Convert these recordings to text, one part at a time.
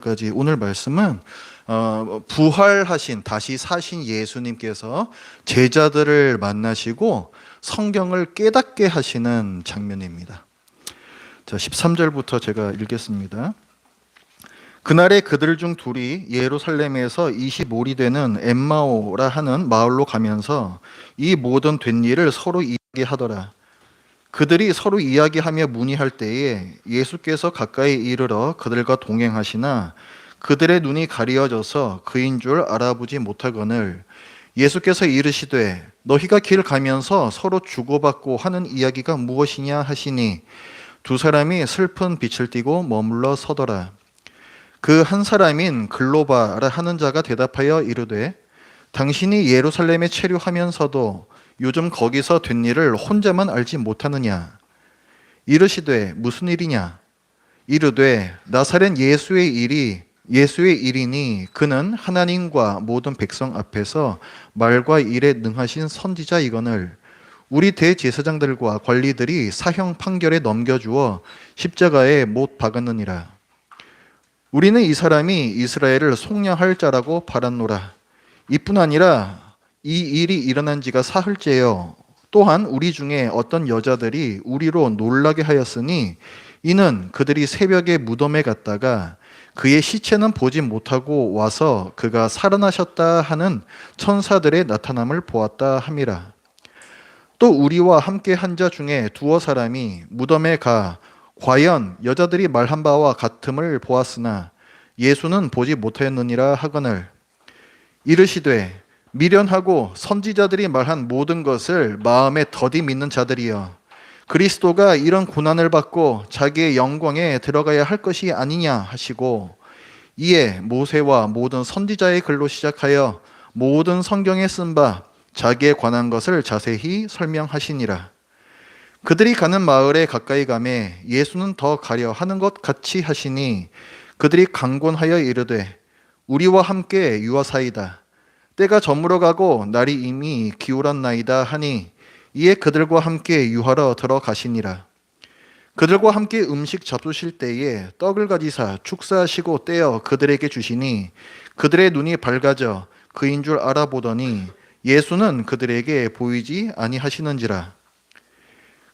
까지 오늘 말씀은 부활하신 다시 사신 예수님께서 제자들을 만나시고 성경을 깨닫게 하시는 장면입니다. 자, 13절부터 제가 읽겠습니다. 그날에 그들 중 둘이 예루살렘에서 25리 되는 엠마오라 하는 마을로 가면서 이 모든 된 일을 서로 이야기하더라. 그들이 서로 이야기하며 문의할 때에 예수께서 가까이 이르러 그들과 동행하시나 그들의 눈이 가리어져서 그인 줄 알아보지 못하거늘 예수께서 이르시되 너희가 길 가면서 서로 주고받고 하는 이야기가 무엇이냐 하시니 두 사람이 슬픈 빛을 띠고 머물러 서더라. 그 한 사람인 글로바라 하는 자가 대답하여 이르되 당신이 예루살렘에 체류하면서도 요즘 거기서 된 일을 혼자만 알지 못하느냐? 이르시되 무슨 일이냐? 이르되 나사렛 예수의 일이니 그는 하나님과 모든 백성 앞에서 말과 일에 능하신 선지자이거늘 우리 대제사장들과 관리들이 사형 판결에 넘겨주어 십자가에 못 박았느니라. 우리는 이 사람이 이스라엘을 속량할 자라고 바랐노라. 이뿐 아니라 이 일이 일어난 지가 사흘째요. 또한 우리 중에 어떤 여자들이 우리로 놀라게 하였으니 이는 그들이 새벽에 무덤에 갔다가 그의 시체는 보지 못하고 와서 그가 살아나셨다 하는 천사들의 나타남을 보았다 함이라. 또 우리와 함께 한 자 중에 두어 사람이 무덤에 가 과연 여자들이 말한 바와 같음을 보았으나 예수는 보지 못하였느니라 하거늘 이르시되 미련하고 선지자들이 말한 모든 것을 마음에 더디 믿는 자들이여 그리스도가 이런 고난을 받고 자기의 영광에 들어가야 할 것이 아니냐 하시고 이에 모세와 모든 선지자의 글로 시작하여 모든 성경에 쓴 바 자기에 관한 것을 자세히 설명하시니라. 그들이 가는 마을에 가까이 가매 예수는 더 가려 하는 것 같이 하시니 그들이 강권하여 이르되 우리와 함께 유하사이다. 때가 저물어 가고 날이 이미 기울었나이다 하니 이에 그들과 함께 유하러 들어가시니라. 그들과 함께 음식 잡수실 때에 떡을 가지사 축사하시고 떼어 그들에게 주시니 그들의 눈이 밝아져 그인 줄 알아보더니 예수는 그들에게 보이지 아니하시는지라.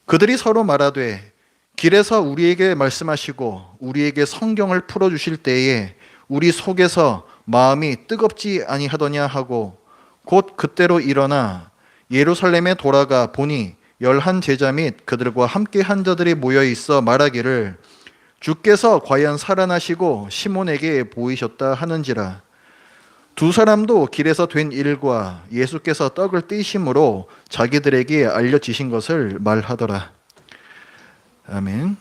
그들이 서로 말하되 길에서 우리에게 말씀하시고 우리에게 성경을 풀어주실 때에 우리 속에서 마음이 뜨겁지 아니하더냐 하고 곧 그때로 일어나 예루살렘에 돌아가 보니 11 제자 및 그들과 함께 한 자들이 모여 있어 말하기를 주께서 과연 살아나시고 시몬에게 보이셨다 하는지라. 두 사람도 길에서 된 일과 예수께서 떡을 떼심으로 자기들에게 알려지신 것을 말하더라. 아멘.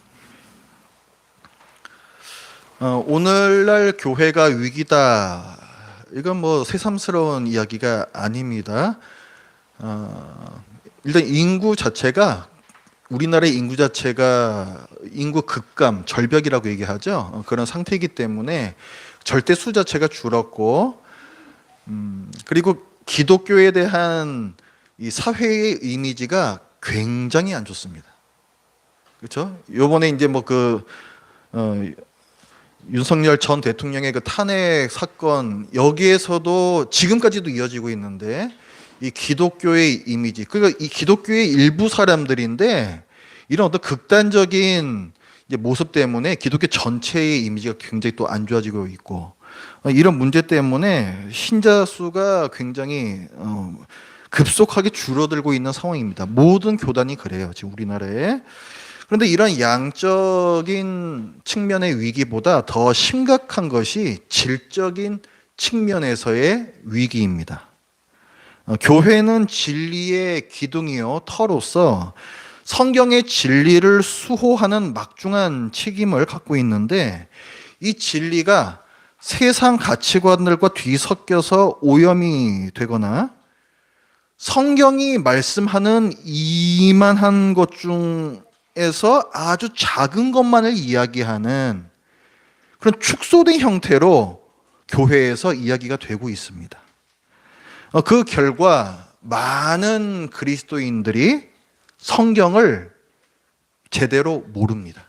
오늘날 교회가 위기다. 이건 뭐 새삼스러운 이야기가 아닙니다. 일단 우리나라의 인구 자체가 인구 급감, 절벽이라고 얘기하죠. 그런 상태이기 때문에 절대 수 자체가 줄었고, 그리고 기독교에 대한 이 사회의 이미지가 굉장히 안 좋습니다. 그렇죠? 요번에 이제 윤석열 전 대통령의 그 탄핵 사건 여기에서도 지금까지도 이어지고 있는데 이 기독교의 이미지, 그러니까 이 기독교의 일부 사람들인데 이런 어떤 극단적인 이제 모습 때문에 기독교 전체의 이미지가 굉장히 또 안 좋아지고 있고 이런 문제 때문에 신자 수가 굉장히 급속하게 줄어들고 있는 상황입니다. 모든 교단이 그래요, 지금 우리나라에. 그런데 이런 양적인 측면의 위기보다 더 심각한 것이 질적인 측면에서의 위기입니다. 교회는 진리의 기둥이요 터로서 성경의 진리를 수호하는 막중한 책임을 갖고 있는데 이 진리가 세상 가치관들과 뒤섞여서 오염이 되거나 성경이 말씀하는 이만한 것 중에서 아주 작은 것만을 이야기하는 그런 축소된 형태로 교회에서 이야기가 되고 있습니다. 그 결과 많은 그리스도인들이 성경을 제대로 모릅니다.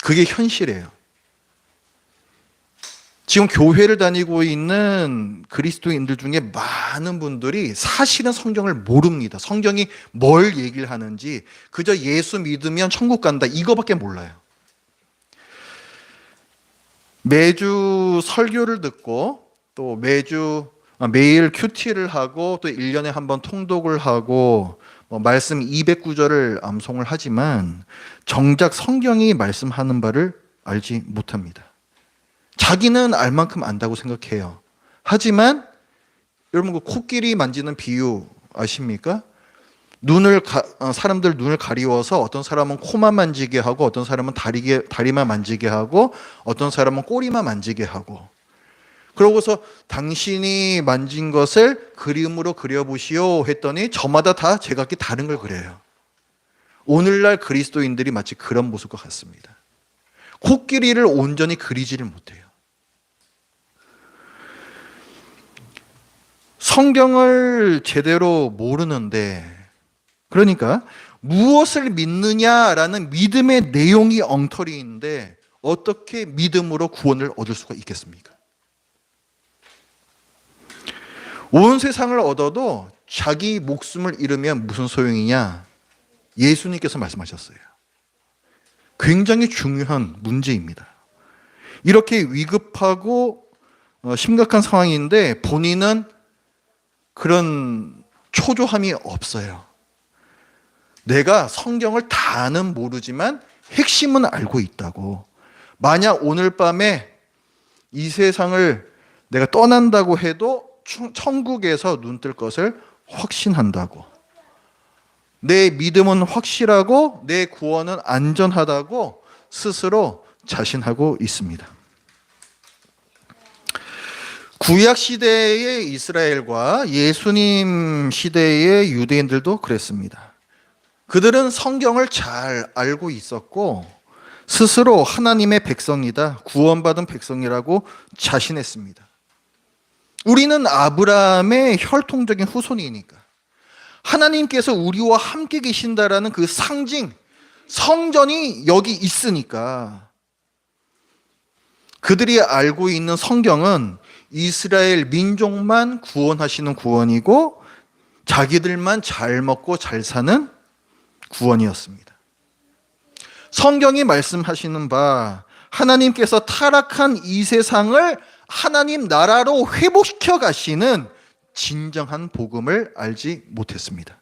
그게 현실이에요. 지금 교회를 다니고 있는 그리스도인들 중에 많은 분들이 사실은 성경을 모릅니다. 성경이 뭘 얘기를 하는지 그저 예수 믿으면 천국 간다 이거밖에 몰라요. 매주 설교를 듣고 또 매일 큐티를 하고 또 1년에 한 번 통독을 하고 말씀 200구절을 암송을 하지만 정작 성경이 말씀하는 바를 알지 못합니다. 자기는 알 만큼 안다고 생각해요. 하지만 여러분 그 코끼리 만지는 비유 아십니까? 사람들 눈을 가리워서 어떤 사람은 코만 만지게 하고 어떤 사람은 다리만 만지게 하고 어떤 사람은 꼬리만 만지게 하고 그러고서 당신이 만진 것을 그림으로 그려보시오 했더니 저마다 다 제각기 다른 걸 그려요. 오늘날 그리스도인들이 마치 그런 모습과 같습니다. 코끼리를 온전히 그리지를 못해요. 성경을 제대로 모르는데 그러니까 무엇을 믿느냐라는 믿음의 내용이 엉터리인데 어떻게 믿음으로 구원을 얻을 수가 있겠습니까? 온 세상을 얻어도 자기 목숨을 잃으면 무슨 소용이냐? 예수님께서 말씀하셨어요. 굉장히 중요한 문제입니다. 이렇게 위급하고 심각한 상황인데 본인은 그런 초조함이 없어요. 내가 성경을 다는 모르지만 핵심은 알고 있다고. 만약 오늘 밤에 이 세상을 내가 떠난다고 해도 천국에서 눈 뜰 것을 확신한다고. 내 믿음은 확실하고 내 구원은 안전하다고 스스로 자신하고 있습니다. 구약 시대의 이스라엘과 예수님 시대의 유대인들도 그랬습니다. 그들은 성경을 잘 알고 있었고 스스로 하나님의 백성이다, 구원받은 백성이라고 자신했습니다. 우리는 아브라함의 혈통적인 후손이니까 하나님께서 우리와 함께 계신다라는 그 상징, 성전이 여기 있으니까 그들이 알고 있는 성경은 이스라엘 민족만 구원하시는 구원이고 자기들만 잘 먹고 잘 사는 구원이었습니다. 성경이 말씀하시는 바 하나님께서 타락한 이 세상을 하나님 나라로 회복시켜 가시는 진정한 복음을 알지 못했습니다.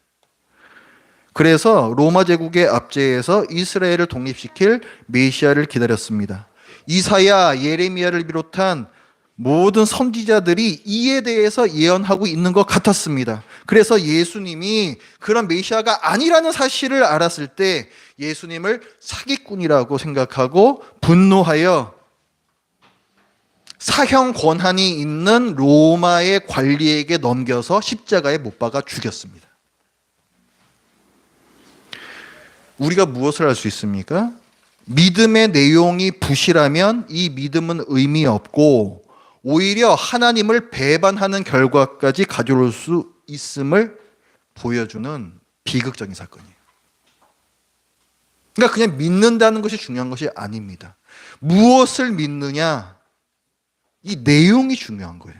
그래서 로마 제국의 압제에서 이스라엘을 독립시킬 메시아를 기다렸습니다. 이사야, 예레미야를 비롯한 모든 선지자들이 이에 대해서 예언하고 있는 것 같았습니다. 그래서 예수님이 그런 메시아가 아니라는 사실을 알았을 때 예수님을 사기꾼이라고 생각하고 분노하여 사형 권한이 있는 로마의 관리에게 넘겨서 십자가에 못 박아 죽였습니다. 우리가 무엇을 할 수 있습니까? 믿음의 내용이 부실하면 이 믿음은 의미 없고 오히려 하나님을 배반하는 결과까지 가져올 수 있음을 보여주는 비극적인 사건이에요. 그러니까 그냥 믿는다는 것이 중요한 것이 아닙니다. 무엇을 믿느냐, 이 내용이 중요한 거예요.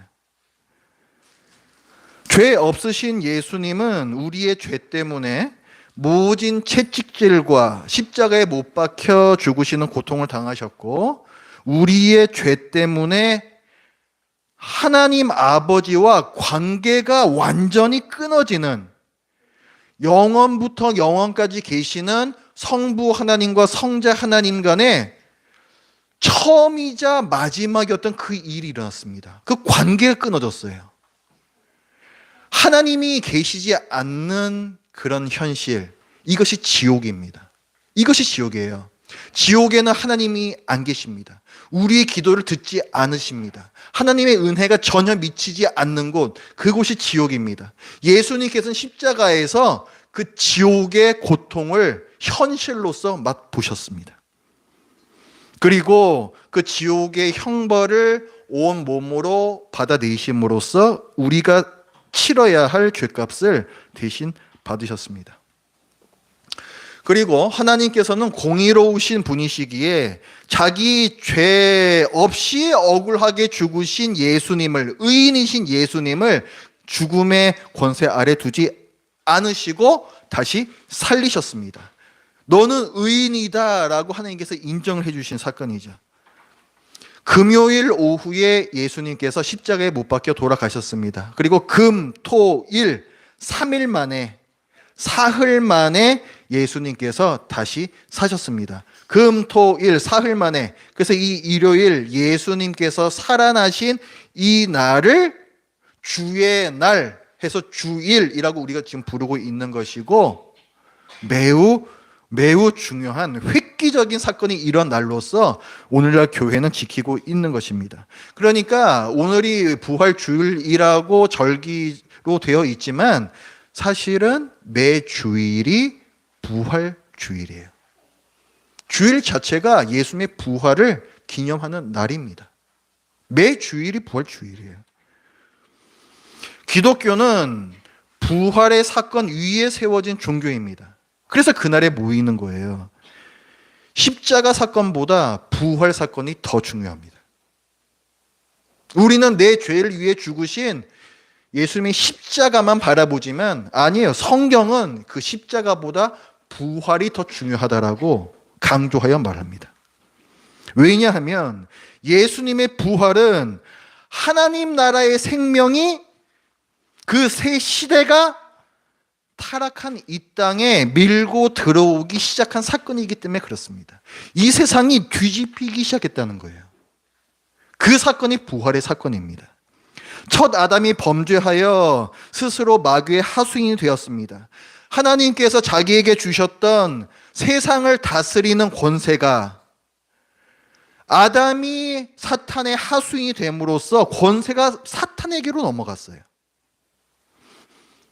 죄 없으신 예수님은 우리의 죄 때문에 모진 채찍질과 십자가에 못 박혀 죽으시는 고통을 당하셨고 우리의 죄 때문에 하나님 아버지와 관계가 완전히 끊어지는 영원부터 영원까지 계시는 성부 하나님과 성자 하나님 간에 처음이자 마지막이었던 그 일이 일어났습니다. 그 관계가 끊어졌어요. 하나님이 계시지 않는 그런 현실, 이것이 지옥입니다. 이것이 지옥이에요. 지옥에는 하나님이 안 계십니다. 우리의 기도를 듣지 않으십니다. 하나님의 은혜가 전혀 미치지 않는 곳, 그곳이 지옥입니다. 예수님께서는 십자가에서 그 지옥의 고통을 현실로서 맛보셨습니다. 그리고 그 지옥의 형벌을 온 몸으로 받아내심으로써 우리가 치러야 할 죄값을 대신 받으셨습니다. 그리고 하나님께서는 공의로우신 분이시기에 자기 죄 없이 억울하게 죽으신 예수님을, 의인이신 예수님을 죽음의 권세 아래 두지 않으시고 다시 살리셨습니다. 너는 의인이다 라고 하나님께서 인정을 해주신 사건이죠. 금요일 오후에 예수님께서 십자가에 못 박혀 돌아가셨습니다. 그리고 금, 토, 일 3일 만에, 사흘 만에 예수님께서 다시 사셨습니다. 금, 토, 일 사흘 만에. 그래서 이 일요일 예수님께서 살아나신 이 날을 주의 날 해서 주일이라고 우리가 지금 부르고 있는 것이고, 매우 중요한 획기적인 사건이 이런 날로서 오늘날 교회는 지키고 있는 것입니다. 그러니까 오늘이 부활주일이라고 절기로 되어 있지만 사실은 매 주일이 부활주일이에요. 주일 자체가 예수님의 부활을 기념하는 날입니다. 매 주일이 부활주일이에요. 기독교는 부활의 사건 위에 세워진 종교입니다. 그래서 그날에 모이는 거예요. 십자가 사건보다 부활 사건이 더 중요합니다. 우리는 내 죄를 위해 죽으신 예수님의 십자가만 바라보지만 아니에요. 성경은 그 십자가보다 부활이 더 중요하다라고 강조하여 말합니다. 왜냐하면 예수님의 부활은 하나님 나라의 생명이 그 새 시대가 타락한 이 땅에 밀고 들어오기 시작한 사건이기 때문에 그렇습니다. 이 세상이 뒤집히기 시작했다는 거예요. 그 사건이 부활의 사건입니다. 첫 아담이 범죄하여 스스로 마귀의 하수인이 되었습니다. 하나님께서 자기에게 주셨던 세상을 다스리는 권세가 아담이 사탄의 하수인이 됨으로써 권세가 사탄에게로 넘어갔어요.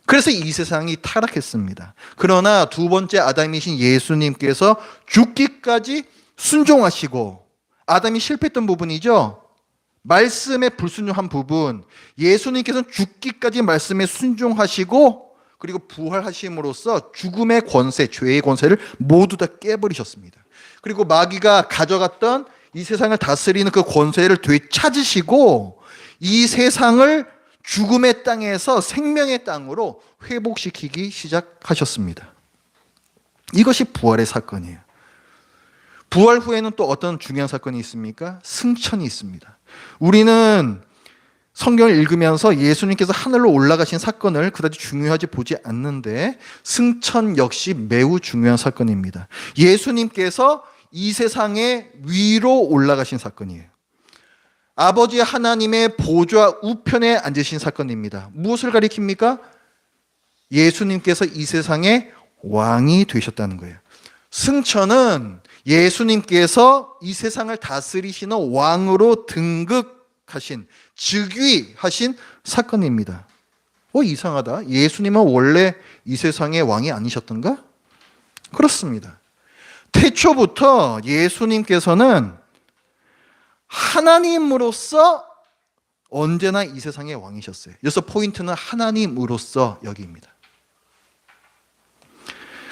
그래서 이 세상이 타락했습니다. 그러나 두 번째 아담이신 예수님께서 죽기까지 순종하시고, 아담이 실패했던 부분이죠. 말씀에 불순종한 부분, 예수님께서는 죽기까지 말씀에 순종하시고 그리고 부활하심으로써 죽음의 권세, 죄의 권세를 모두 다 깨버리셨습니다. 그리고 마귀가 가져갔던 이 세상을 다스리는 그 권세를 되찾으시고 이 세상을 죽음의 땅에서 생명의 땅으로 회복시키기 시작하셨습니다. 이것이 부활의 사건이에요. 부활 후에는 또 어떤 중요한 사건이 있습니까? 승천이 있습니다. 우리는 성경을 읽으면서 예수님께서 하늘로 올라가신 사건을 그다지 중요하지 보지 않는데 승천 역시 매우 중요한 사건입니다. 예수님께서 이 세상의 위로 올라가신 사건이에요. 아버지 하나님의 보좌 우편에 앉으신 사건입니다. 무엇을 가리킵니까? 예수님께서 이 세상의 왕이 되셨다는 거예요. 승천은 예수님께서 이 세상을 다스리시는 왕으로 등극하신, 즉위하신 사건입니다. 이상하다. 예수님은 원래 이 세상의 왕이 아니셨던가? 그렇습니다. 태초부터 예수님께서는 하나님으로서 언제나 이 세상의 왕이셨어요. 그래서 포인트는 하나님으로서 여기입니다.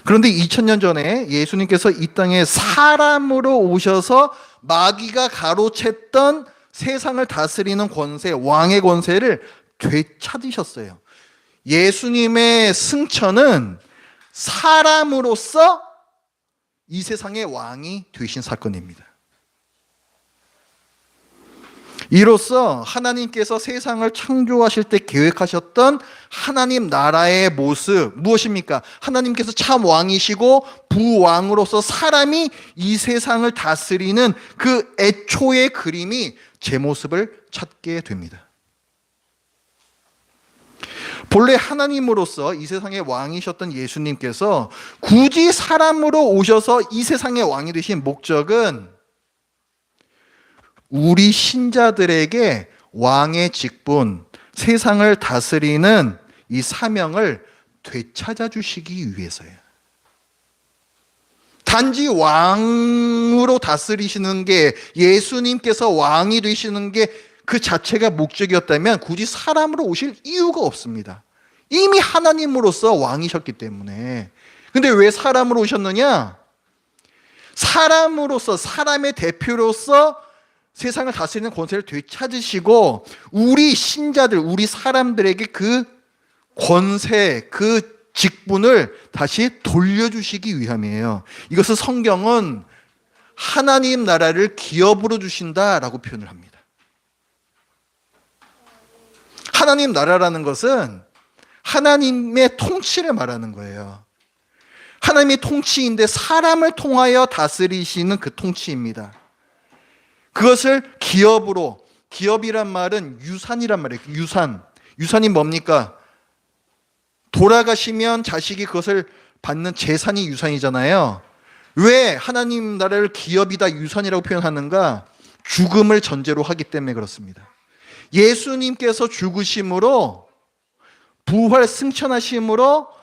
그런데 2000년 전에 예수님께서 이 땅에 사람으로 오셔서 마귀가 가로챘던 세상을 다스리는 권세, 왕의 권세를 되찾으셨어요. 예수님의 승천은 사람으로서 이 세상의 왕이 되신 사건입니다. 이로써 하나님께서 세상을 창조하실 때 계획하셨던 하나님 나라의 모습 무엇입니까? 하나님께서 참 왕이시고 부왕으로서 사람이 이 세상을 다스리는 그 애초의 그림이 제 모습을 찾게 됩니다. 본래 하나님으로서 이 세상의 왕이셨던 예수님께서 굳이 사람으로 오셔서 이 세상의 왕이 되신 목적은 우리 신자들에게 왕의 직분, 세상을 다스리는 이 사명을 되찾아 주시기 위해서예요. 단지 왕으로 다스리시는 게, 예수님께서 왕이 되시는 게 그 자체가 목적이었다면 굳이 사람으로 오실 이유가 없습니다. 이미 하나님으로서 왕이셨기 때문에. 근데 왜 사람으로 오셨느냐? 사람으로서, 사람의 대표로서 세상을 다스리는 권세를 되찾으시고 우리 신자들, 우리 사람들에게 그 권세, 그 직분을 다시 돌려주시기 위함이에요. 이것을 성경은 하나님 나라를 기업으로 주신다라고 표현을 합니다. 하나님 나라라는 것은 하나님의 통치를 말하는 거예요. 하나님의 통치인데 사람을 통하여 다스리시는 그 통치입니다. 그것을 기업으로, 기업이란 말은 유산이란 말이에요. 유산이 뭡니까? 돌아가시면 자식이 그것을 받는 재산이 유산이잖아요. 왜 하나님 나라를 기업이다, 유산이라고 표현하는가? 죽음을 전제로 하기 때문에 그렇습니다. 예수님께서 죽으심으로, 부활 승천하심으로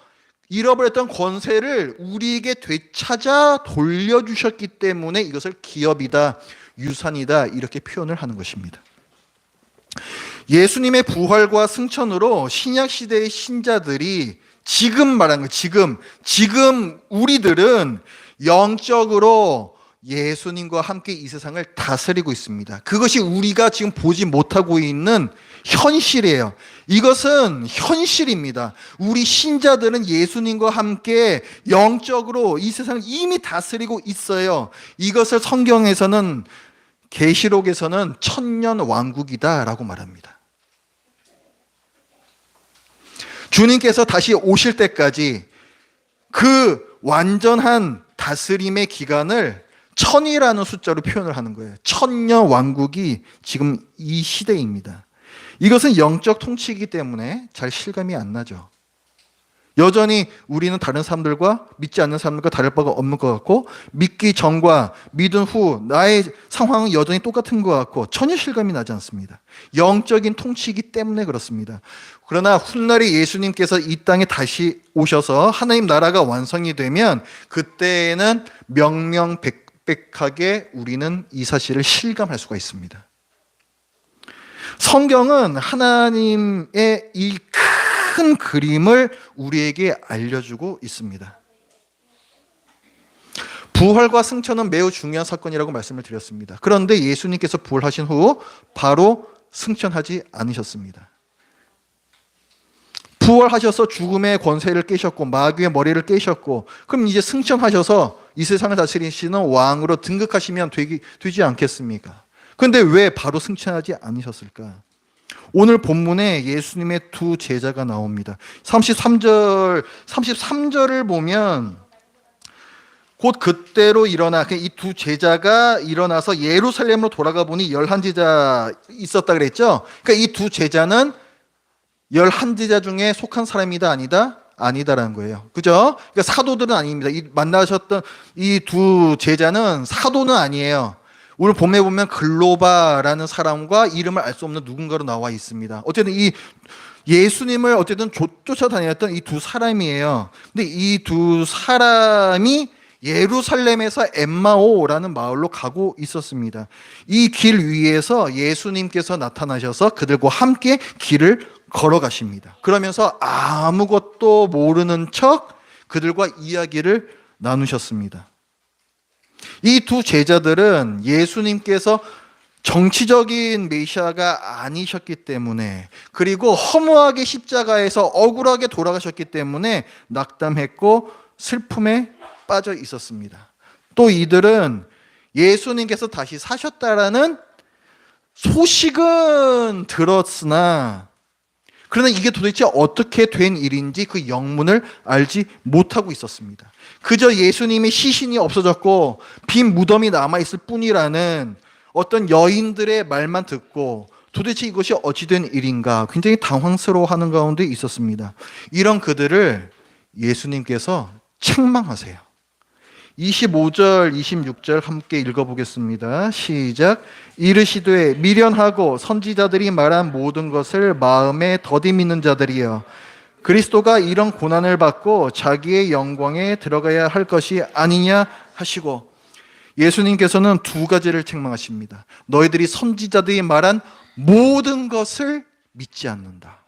잃어버렸던 권세를 우리에게 되찾아 돌려주셨기 때문에 이것을 기업이다, 유산이다 이렇게 표현을 하는 것입니다. 예수님의 부활과 승천으로 신약시대의 신자들이 지금 말하는 거예요. 지금 우리들은 영적으로 예수님과 함께 이 세상을 다스리고 있습니다. 그것이 우리가 지금 보지 못하고 있는 현실이에요. 이것은 현실입니다. 우리 신자들은 예수님과 함께 영적으로 이 세상을 이미 다스리고 있어요. 이것을 성경에서는, 계시록에서는 천년 왕국이다라고 말합니다. 주님께서 다시 오실 때까지 그 완전한 다스림의 기간을 천이라는 숫자로 표현을 하는 거예요. 천년 왕국이 지금 이 시대입니다. 이것은 영적 통치이기 때문에 잘 실감이 안 나죠. 여전히 우리는 다른 사람들과, 믿지 않는 사람들과 다를 바가 없는 것 같고, 믿기 전과 믿은 후 나의 상황은 여전히 똑같은 것 같고 전혀 실감이 나지 않습니다. 영적인 통치이기 때문에 그렇습니다. 그러나 훗날에 예수님께서 이 땅에 다시 오셔서 하나님 나라가 완성이 되면 그때에는 명명백백하게 우리는 이 사실을 실감할 수가 있습니다. 성경은 하나님의 이 큰 그림을 우리에게 알려주고 있습니다. 부활과 승천은 매우 중요한 사건이라고 말씀을 드렸습니다. 그런데 예수님께서 부활하신 후 바로 승천하지 않으셨습니다. 부활하셔서 죽음의 권세를 깨셨고 마귀의 머리를 깨셨고, 그럼 이제 승천하셔서 이 세상을 다스리시는 왕으로 등극하시면 되지 않겠습니까? 그런데 왜 바로 승천하지 않으셨을까? 오늘 본문에 예수님의 두 제자가 나옵니다. 33절을 보면 곧 그때로 일어나, 이 두 제자가 일어나서 예루살렘으로 돌아가 보니 11제자 있었다 그랬죠. 그러니까 이 두 제자는 11제자 중에 속한 사람이다, 아니다? 아니다라는 거예요. 그죠? 그러니까 사도들은 아닙니다. 만나셨던 이 두 제자는 사도는 아니에요. 오늘 본문에 보면 글로바라는 사람과 이름을 알 수 없는 누군가로 나와 있습니다. 어쨌든 이 예수님을 어쨌든 쫓아다녔던 이 두 사람이에요. 근데 이 두 사람이 예루살렘에서 엠마오라는 마을로 가고 있었습니다. 이 길 위에서 예수님께서 나타나셔서 그들과 함께 길을 걸어가십니다. 그러면서 아무것도 모르는 척 그들과 이야기를 나누셨습니다. 이 두 제자들은 예수님께서 정치적인 메시아가 아니셨기 때문에, 그리고 허무하게 십자가에서 억울하게 돌아가셨기 때문에 낙담했고 슬픔에 빠져 있었습니다. 또 이들은 예수님께서 다시 사셨다라는 소식은 들었으나, 그러나 이게 도대체 어떻게 된 일인지 그 영문을 알지 못하고 있었습니다. 그저 예수님의 시신이 없어졌고 빈 무덤이 남아있을 뿐이라는 어떤 여인들의 말만 듣고 도대체 이것이 어찌된 일인가 굉장히 당황스러워하는 가운데 있었습니다. 이런 그들을 예수님께서 책망하세요. 25절, 26절 함께 읽어보겠습니다. 시작. 이르시되 미련하고 선지자들이 말한 모든 것을 마음에 더디 믿는 자들이여, 그리스도가 이런 고난을 받고 자기의 영광에 들어가야 할 것이 아니냐 하시고, 예수님께서는 두 가지를 책망하십니다. 너희들이 선지자들이 말한 모든 것을 믿지 않는다.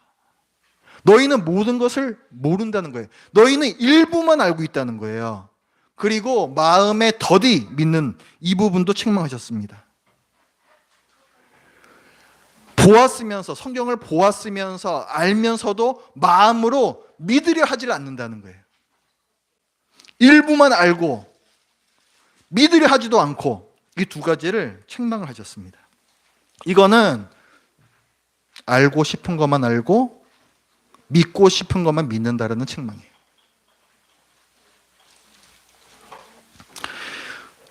너희는 모든 것을 모른다는 거예요. 너희는 일부만 알고 있다는 거예요. 그리고 마음에 더디 믿는 이 부분도 책망하셨습니다. 보았으면서, 성경을 보았으면서 알면서도 마음으로 믿으려 하질 않는다는 거예요. 일부만 알고 믿으려 하지도 않고, 이 두 가지를 책망을 하셨습니다. 이거는 알고 싶은 것만 알고 믿고 싶은 것만 믿는다라는 책망이에요.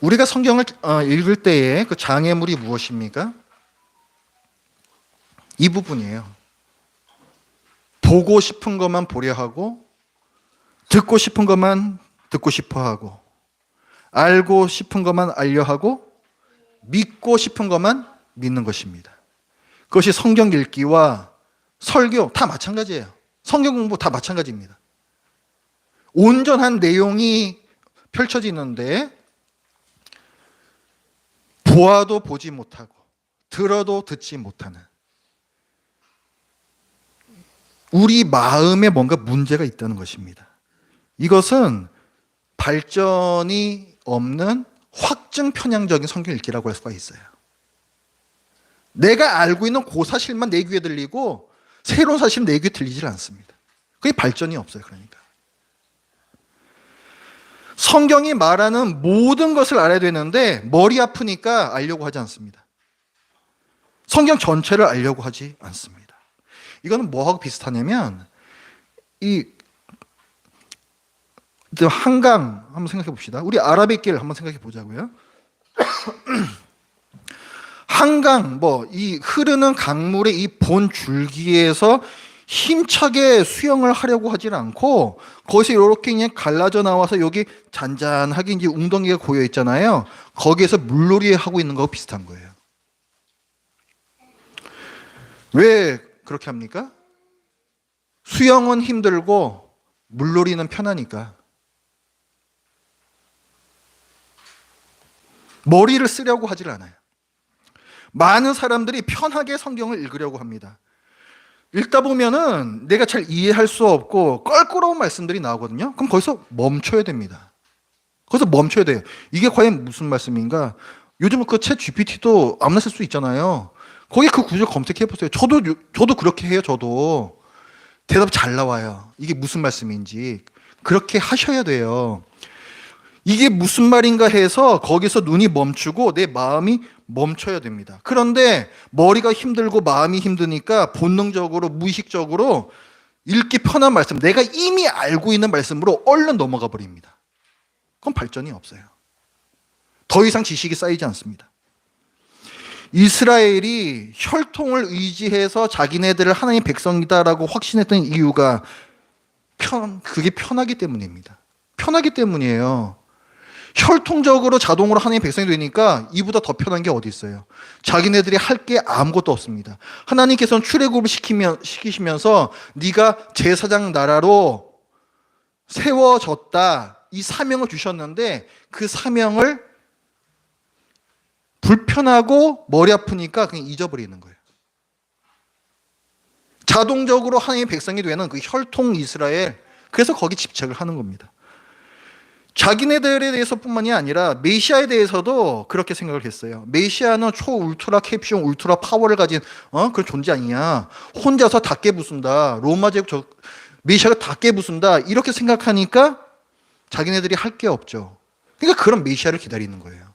우리가 성경을 읽을 때의 그 장애물이 무엇입니까? 이 부분이에요. 보고 싶은 것만 보려 하고, 듣고 싶은 것만 듣고 싶어 하고, 알고 싶은 것만 알려 하고, 믿고 싶은 것만 믿는 것입니다. 그것이 성경 읽기와 설교 다 마찬가지예요. 성경 공부 다 마찬가지입니다. 온전한 내용이 펼쳐지는데 보아도 보지 못하고 들어도 듣지 못하는, 우리 마음에 뭔가 문제가 있다는 것입니다. 이것은 발전이 없는 확증 편향적인 성경 읽기라고 할 수가 있어요. 내가 알고 있는 그 사실만 내 귀에 들리고 새로운 사실은 내 귀에 들리질 않습니다. 그게 발전이 없어요. 그러니까 성경이 말하는 모든 것을 알아야 되는데 머리 아프니까 알려고 하지 않습니다. 성경 전체를 알려고 하지 않습니다. 이거는 뭐하고 비슷하냐면 이 한강 한번 생각해 봅시다. 우리 아라뱃길 한번 생각해 보자고요. 한강, 이 흐르는 강물의 이 본 줄기에서 힘차게 수영을 하려고 하질 않고, 거기서 이렇게 그냥 갈라져 나와서 여기 잔잔하게 이제 웅덩이가 고여 있잖아요. 거기에서 물놀이 하고 있는 거하고 비슷한 거예요. 왜 그렇게 합니까? 수영은 힘들고 물놀이는 편하니까. 머리를 쓰려고 하질 않아요. 많은 사람들이 편하게 성경을 읽으려고 합니다. 읽다 보면은 내가 잘 이해할 수 없고 껄끄러운 말씀들이 나오거든요. 그럼 거기서 멈춰야 됩니다. 거기서 멈춰야 돼요. 이게 과연 무슨 말씀인가? 요즘은 그 챗 GPT도 아무나 쓸 수 있잖아요. 거기 그 구절 검색해 보세요. 저도 그렇게 해요. 저도 대답 잘 나와요. 이게 무슨 말씀인지. 그렇게 하셔야 돼요. 이게 무슨 말인가 해서 거기서 눈이 멈추고 내 마음이 멈춰야 됩니다. 그런데 머리가 힘들고 마음이 힘드니까 본능적으로, 무의식적으로 읽기 편한 말씀, 내가 이미 알고 있는 말씀으로 얼른 넘어가 버립니다. 그건 발전이 없어요. 더 이상 지식이 쌓이지 않습니다. 이스라엘이 혈통을 의지해서 자기네들을 하나님의 백성이다라고 확신했던 이유가 그게 편하기 때문입니다. 편하기 때문이에요. 혈통적으로 자동으로 하나님의 백성이 되니까 이보다 더 편한 게 어디 있어요? 자기네들이 할 게 아무것도 없습니다. 하나님께서는 출애굽을 시키시면서 네가 제사장 나라로 세워졌다, 이 사명을 주셨는데 그 사명을 불편하고 머리 아프니까 그냥 잊어버리는 거예요. 자동적으로 하나님의 백성이 되는 그 혈통 이스라엘, 그래서 거기 집착을 하는 겁니다. 자기네들에 대해서뿐만이 아니라 메시아에 대해서도 그렇게 생각을 했어요. 메시아는 초울트라 캡숑 울트라 파워를 가진 그런 존재 아니냐. 혼자서 다 깨부순다. 로마 제국 메시아가 다 깨부순다. 이렇게 생각하니까 자기네들이 할 게 없죠. 그러니까 그런 메시아를 기다리는 거예요.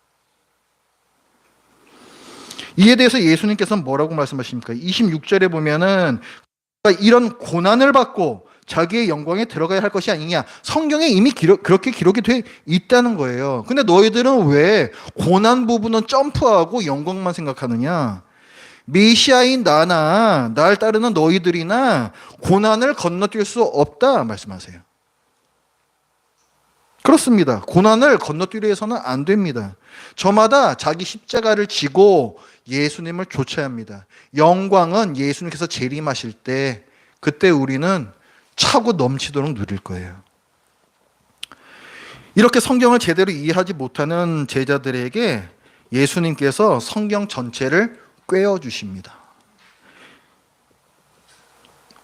이에 대해서 예수님께서는 뭐라고 말씀하십니까? 26절에 보면은 이런 고난을 받고 자기의 영광에 들어가야 할 것이 아니냐. 성경에 이미 그렇게 기록이 돼 있다는 거예요. 근데 너희들은 왜 고난 부분은 점프하고 영광만 생각하느냐. 메시아인 나나 날 따르는 너희들이나 고난을 건너뛸 수 없다 말씀하세요. 그렇습니다. 고난을 건너뛰려 해서는 안 됩니다. 저마다 자기 십자가를 지고 예수님을 좇아야 합니다. 영광은 예수님께서 재림하실 때, 그때 우리는 차고 넘치도록 누릴 거예요. 이렇게 성경을 제대로 이해하지 못하는 제자들에게 예수님께서 성경 전체를 꿰어 주십니다.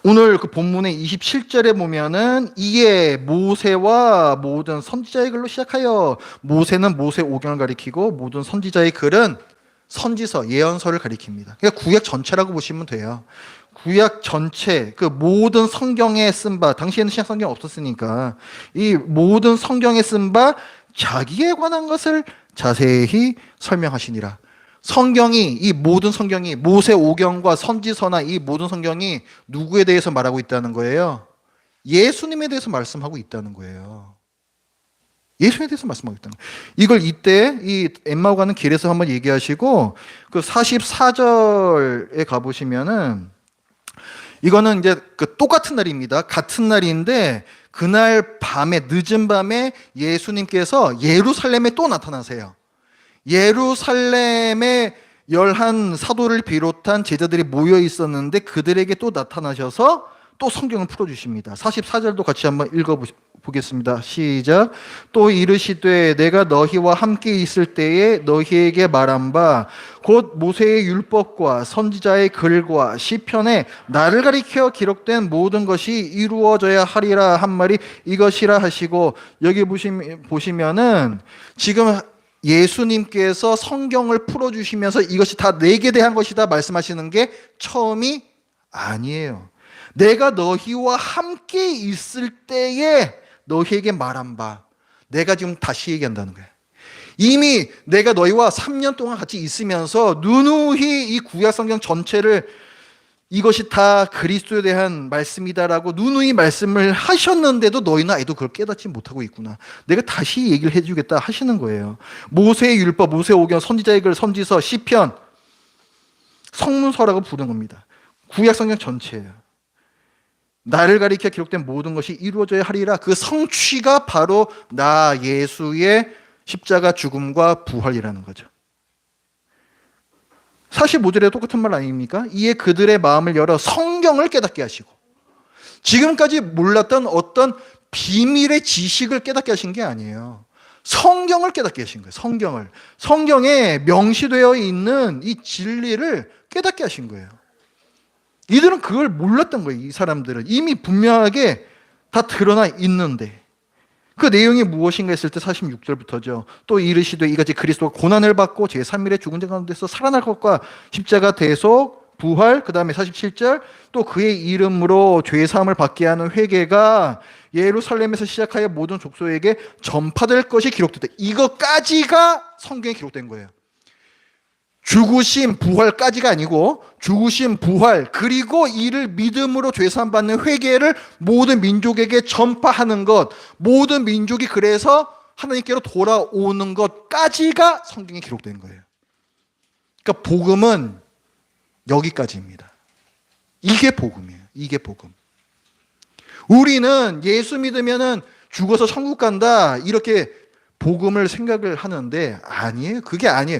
오늘 그 본문의 27절에 보면은 이에 모세와 모든 선지자의 글로 시작하여, 모세는 모세 오경을 가리키고 모든 선지자의 글은 선지서, 예언서를 가리킵니다. 그러니까 구약 전체라고 보시면 돼요. 구약 전체, 그 모든 성경에 쓴 바, 당시에는 신약 성경 없었으니까 이 모든 성경에 쓴 바 자기에 관한 것을 자세히 설명하시니라. 성경이, 이 모든 성경이, 모세 오경과 선지서나 이 모든 성경이 누구에 대해서 말하고 있다는 거예요? 예수님에 대해서 말씀하고 있다는 거예요. 예수님에 대해서 말씀하고 있다는 거예요. 이걸 이때 이 엠마오 가는 길에서 한번 얘기하시고, 그 44절에 가보시면은, 이거는 이제 그 똑같은 날입니다. 같은 날인데 그날 밤에, 늦은 밤에 예수님께서 예루살렘에 또 나타나세요. 예루살렘에 11 사도를 비롯한 제자들이 모여 있었는데 그들에게 또 나타나셔서 또 성경을 풀어주십니다. 44절도 같이 한번 읽어보겠습니다. 시작. 또 이르시되 내가 너희와 함께 있을 때에 너희에게 말한 바 곧 모세의 율법과 선지자의 글과 시편에 나를 가리켜 기록된 모든 것이 이루어져야 하리라 한 말이 이것이라 하시고, 여기 보시면은 지금 예수님께서 성경을 풀어주시면서 이것이 다 내게 대한 것이다 말씀하시는 게 처음이 아니에요. 내가 너희와 함께 있을 때에 너희에게 말한 바, 내가 지금 다시 얘기한다는 거예요. 이미 내가 너희와 3년 동안 같이 있으면서 누누이 이 구약 성경 전체를 이것이 다 그리스도에 대한 말씀이다라고 누누이 말씀을 하셨는데도 너희는 아직도 그걸 깨닫지 못하고 있구나. 내가 다시 얘기를 해주겠다 하시는 거예요. 모세의 율법, 모세 오경, 선지자의 글, 선지서, 시편, 성문서라고 부르는 겁니다. 구약 성경 전체예요. 나를 가리켜 기록된 모든 것이 이루어져야 하리라. 그 성취가 바로 나 예수의 십자가 죽음과 부활이라는 거죠. 45절에 똑같은 말 아닙니까? 이에 그들의 마음을 열어 성경을 깨닫게 하시고, 지금까지 몰랐던 어떤 비밀의 지식을 깨닫게 하신 게 아니에요. 성경을 깨닫게 하신 거예요. 성경을. 성경에 명시되어 있는 이 진리를 깨닫게 하신 거예요. 이들은 그걸 몰랐던 거예요. 이 사람들은 이미 분명하게 다 드러나 있는데, 그 내용이 무엇인가 했을 때 46절부터죠. 또 이르시되 이같이 그리스도가 고난을 받고 제3일에 죽은 자 가운데서 살아날 것과 십자가 대속 부활, 그 다음에 47절 또 그의 이름으로 죄사함을 받게 하는 회개가 예루살렘에서 시작하여 모든 족속에게 전파될 것이 기록됐다. 이것까지가 성경에 기록된 거예요. 죽으심, 부활까지가 아니고 죽으심, 부활, 그리고 이를 믿음으로 죄사함 받는 회개를 모든 민족에게 전파하는 것, 모든 민족이 그래서 하나님께로 돌아오는 것까지가 성경에 기록된 거예요. 그러니까 복음은 여기까지입니다. 이게 복음이에요. 이게 복음. 우리는 예수 믿으면은 죽어서 천국 간다 이렇게 복음을 생각을 하는데 아니에요. 그게 아니에요.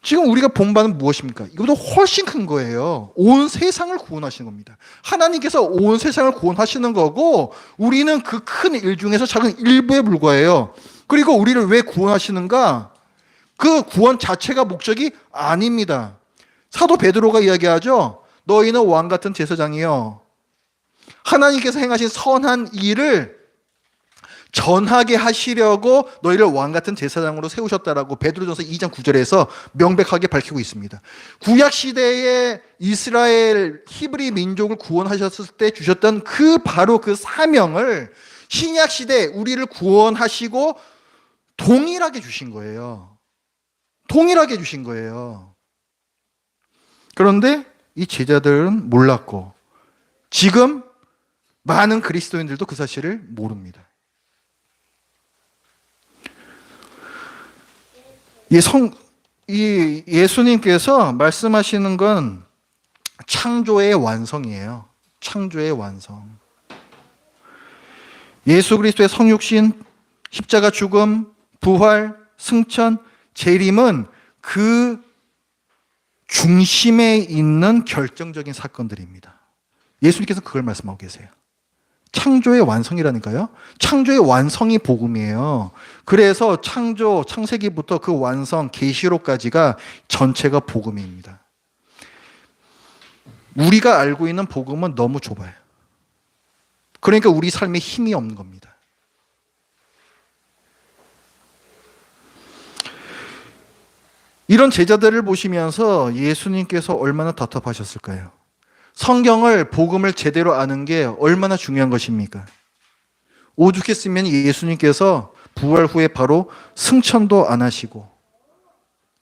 지금 우리가 본 바는 무엇입니까? 이것보다 훨씬 큰 거예요. 온 세상을 구원하시는 겁니다. 하나님께서 온 세상을 구원하시는 거고 우리는 그 큰 일 중에서 작은 일부에 불과해요. 그리고 우리를 왜 구원하시는가? 그 구원 자체가 목적이 아닙니다. 사도 베드로가 이야기하죠. 너희는 왕 같은 제사장이요. 하나님께서 행하신 선한 일을 전하게 하시려고 너희를 왕 같은 제사장으로 세우셨다라고 베드로전서 2장 9절에서 명백하게 밝히고 있습니다. 구약 시대에 이스라엘 히브리 민족을 구원하셨을 때 주셨던 그 바로 그 사명을 신약 시대에 우리를 구원하시고 동일하게 주신 거예요. 동일하게 주신 거예요. 그런데 이 제자들은 몰랐고 지금 많은 그리스도인들도 그 사실을 모릅니다. 예수님께서 말씀하시는 건 창조의 완성이에요. 창조의 완성. 예수 그리스도의 성육신, 십자가 죽음, 부활, 승천, 재림은 그 중심에 있는 결정적인 사건들입니다. 예수님께서 그걸 말씀하고 계세요. 창조의 완성이라니까요. 창조의 완성이 복음이에요. 그래서 창세기부터 그 완성, 계시록까지가 전체가 복음입니다. 우리가 알고 있는 복음은 너무 좁아요. 그러니까 우리 삶에 힘이 없는 겁니다. 이런 제자들을 보시면서 예수님께서 얼마나 답답하셨을까요? 성경을, 복음을 제대로 아는 게 얼마나 중요한 것입니까? 오죽했으면 예수님께서 부활 후에 바로 승천도 안 하시고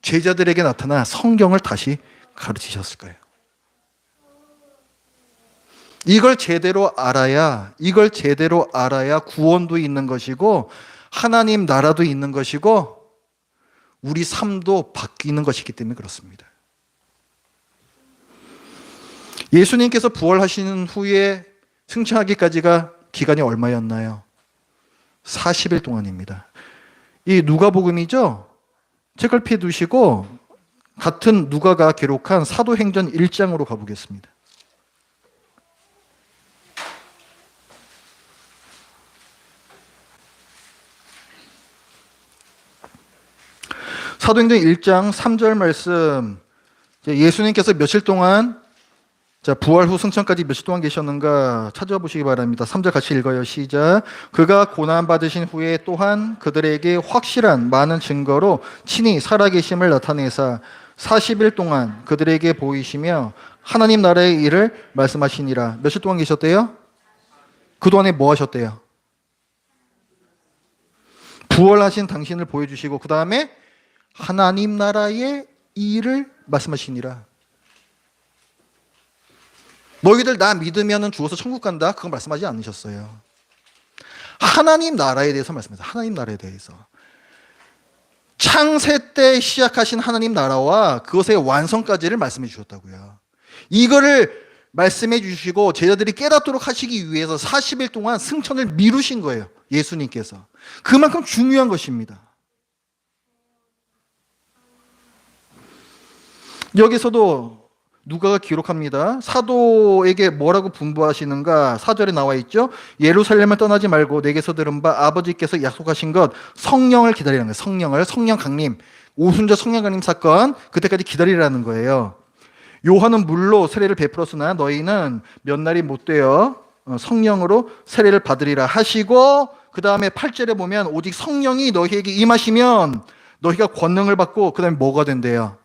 제자들에게 나타나 성경을 다시 가르치셨을까요? 이걸 제대로 알아야 구원도 있는 것이고 하나님 나라도 있는 것이고 우리 삶도 바뀌는 것이기 때문에 그렇습니다. 예수님께서 부활하시는 후에 승천하기까지가 기간이 얼마였나요? 40일 동안입니다. 이 누가복음이죠? 책을 펴 두시고 같은 누가가 기록한 사도행전 1장으로 가보겠습니다. 사도행전 1장 3절 말씀, 예수님께서 며칠 동안 부활 후 승천까지 며칠 동안 계셨는가 찾아보시기 바랍니다. 3절 같이 읽어요. 시작. 그가 고난받으신 후에 또한 그들에게 확실한 많은 증거로 친히 살아계심을 나타내사 40일 동안 그들에게 보이시며 하나님 나라의 일을 말씀하시니라. 며칠 동안 계셨대요? 그동안에 뭐 하셨대요? 부활하신 당신을 보여주시고 그 다음에 하나님 나라의 일을 말씀하시니라. 너희들 나 믿으면 죽어서 천국 간다. 그건 말씀하지 않으셨어요. 하나님 나라에 대해서 말씀하셨어요. 하나님 나라에 대해서. 창세 때 시작하신 하나님 나라와 그것의 완성까지를 말씀해 주셨다고요. 이거를 말씀해 주시고 제자들이 깨닫도록 하시기 위해서 40일 동안 승천을 미루신 거예요. 예수님께서. 그만큼 중요한 것입니다. 여기서도 누가가 기록합니다. 사도에게 뭐라고 분부하시는가? 4절에 나와 있죠. 예루살렘을 떠나지 말고 내게서 들은 바 아버지께서 약속하신 것 성령을 기다리라는 거예요. 성령 강림, 오순절 성령 강림 사건 그때까지 기다리라는 거예요. 요한은 물로 세례를 베풀었으나 너희는 몇 날이 못 되어 성령으로 세례를 받으리라 하시고 그 다음에 8절에 보면 오직 성령이 너희에게 임하시면 너희가 권능을 받고 그 다음에 뭐가 된대요?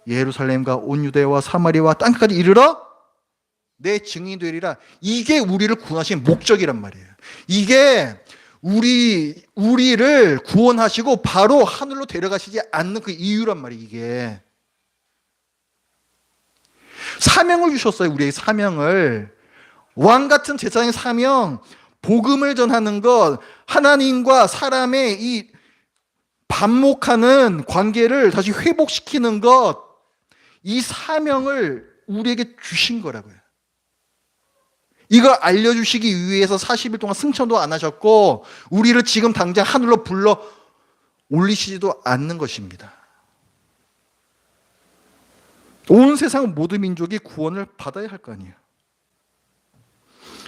예루살렘과 온 유대와 사마리아와 땅끝까지 이르러 내 증인이 되리라. 이게 우리를 구원하신 목적이란 말이에요. 이게 우리를 구원하시고 바로 하늘로 데려가시지 않는 그 이유란 말이에요. 이게 사명을 주셨어요. 우리에게 사명을. 왕 같은 제사장의 사명, 복음을 전하는 것, 하나님과 사람의 이 반목하는 관계를 다시 회복시키는 것, 이 사명을 우리에게 주신 거라고요. 이걸 알려주시기 위해서 40일 동안 승천도 안 하셨고 우리를 지금 당장 하늘로 불러 올리시지도 않는 것입니다. 온 세상 모든 민족이 구원을 받아야 할 거 아니에요.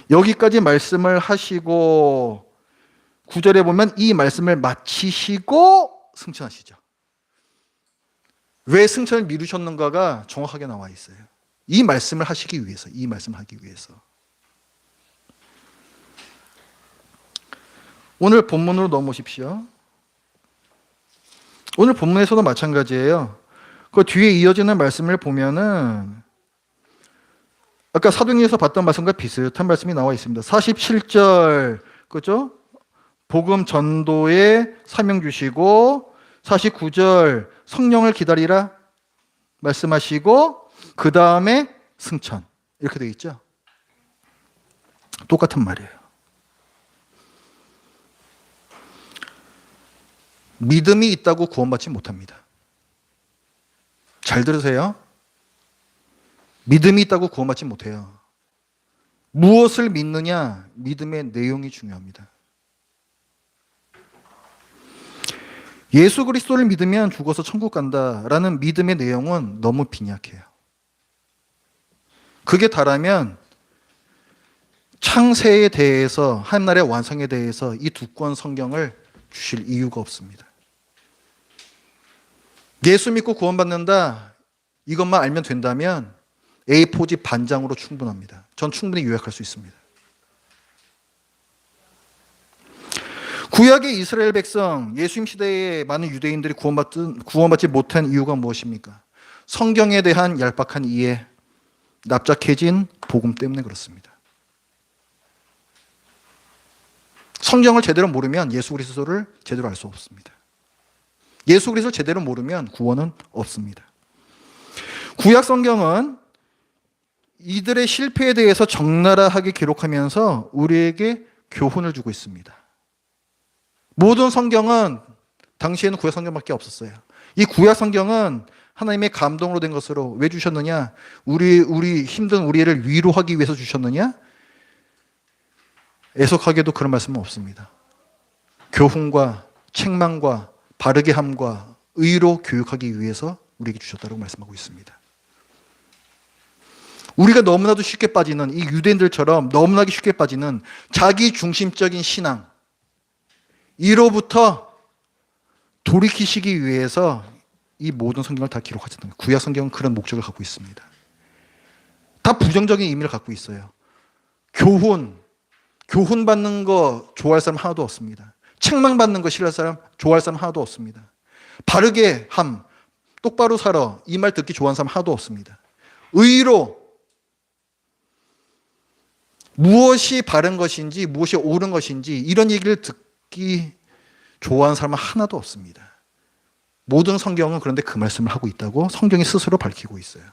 여기까지 말씀을 하시고 9절에 보면 이 말씀을 마치시고 승천하시죠. 왜 승천을 미루셨는가가 정확하게 나와 있어요. 이 말씀을 하시기 위해서, 이 말씀을 하기 위해서. 오늘 본문으로 넘어오십시오. 오늘 본문에서도 마찬가지예요. 그 뒤에 이어지는 말씀을 보면은 아까 사도행전에서 봤던 말씀과 비슷한 말씀이 나와 있습니다. 47절, 그죠? 복음 전도에 사명 주시고 49절 성령을 기다리라 말씀하시고 그 다음에 승천 이렇게 되어 있죠. 똑같은 말이에요. 믿음이 있다고 구원받지 못합니다. 잘 들으세요. 믿음이 있다고 구원받지 못해요. 무엇을 믿느냐? 믿음의 내용이 중요합니다. 예수 그리스도를 믿으면 죽어서 천국 간다라는 믿음의 내용은 너무 빈약해요. 그게 다라면 창세에 대해서 하나님의 완성에 대해서 이 두 권 성경을 주실 이유가 없습니다. 예수 믿고 구원받는다 이것만 알면 된다면 A4지 반장으로 충분합니다. 전 충분히 요약할 수 있습니다. 구약의 이스라엘 백성, 예수님 시대에 많은 유대인들이 구원받지 못한 이유가 무엇입니까? 성경에 대한 얄팍한 이해, 납작해진 복음 때문에 그렇습니다. 성경을 제대로 모르면 예수 그리스도를 제대로 알 수 없습니다. 예수 그리스도를 제대로 모르면 구원은 없습니다. 구약 성경은 이들의 실패에 대해서 적나라하게 기록하면서 우리에게 교훈을 주고 있습니다. 모든 성경은 당시에는 구약 성경밖에 없었어요. 이 구약 성경은 하나님의 감동으로 된 것으로 왜 주셨느냐? 우리 힘든 우리를 위로하기 위해서 주셨느냐? 애석하게도 그런 말씀은 없습니다. 교훈과 책망과 바르게 함과 의로 교육하기 위해서 우리에게 주셨다고 말씀하고 있습니다. 우리가 너무나도 쉽게 빠지는 이 유대인들처럼 너무나도 쉽게 빠지는 자기 중심적인 신앙, 이로부터 돌이키시기 위해서 이 모든 성경을 다 기록하셨던 거예요. 구약 성경은 그런 목적을 갖고 있습니다. 다 부정적인 의미를 갖고 있어요. 교훈 받는 거 좋아할 사람 하나도 없습니다. 책망 받는 거 싫어할 사람, 좋아할 사람 하나도 없습니다. 바르게 함, 똑바로 살아, 이 말 듣기 좋아하는 사람 하나도 없습니다. 의로, 무엇이 바른 것인지 무엇이 옳은 것인지 이런 얘기를 듣기 좋아하는 사람은 하나도 없습니다. 모든 성경은 그런데 그 말씀을 하고 있다고 성경이 스스로 밝히고 있어요.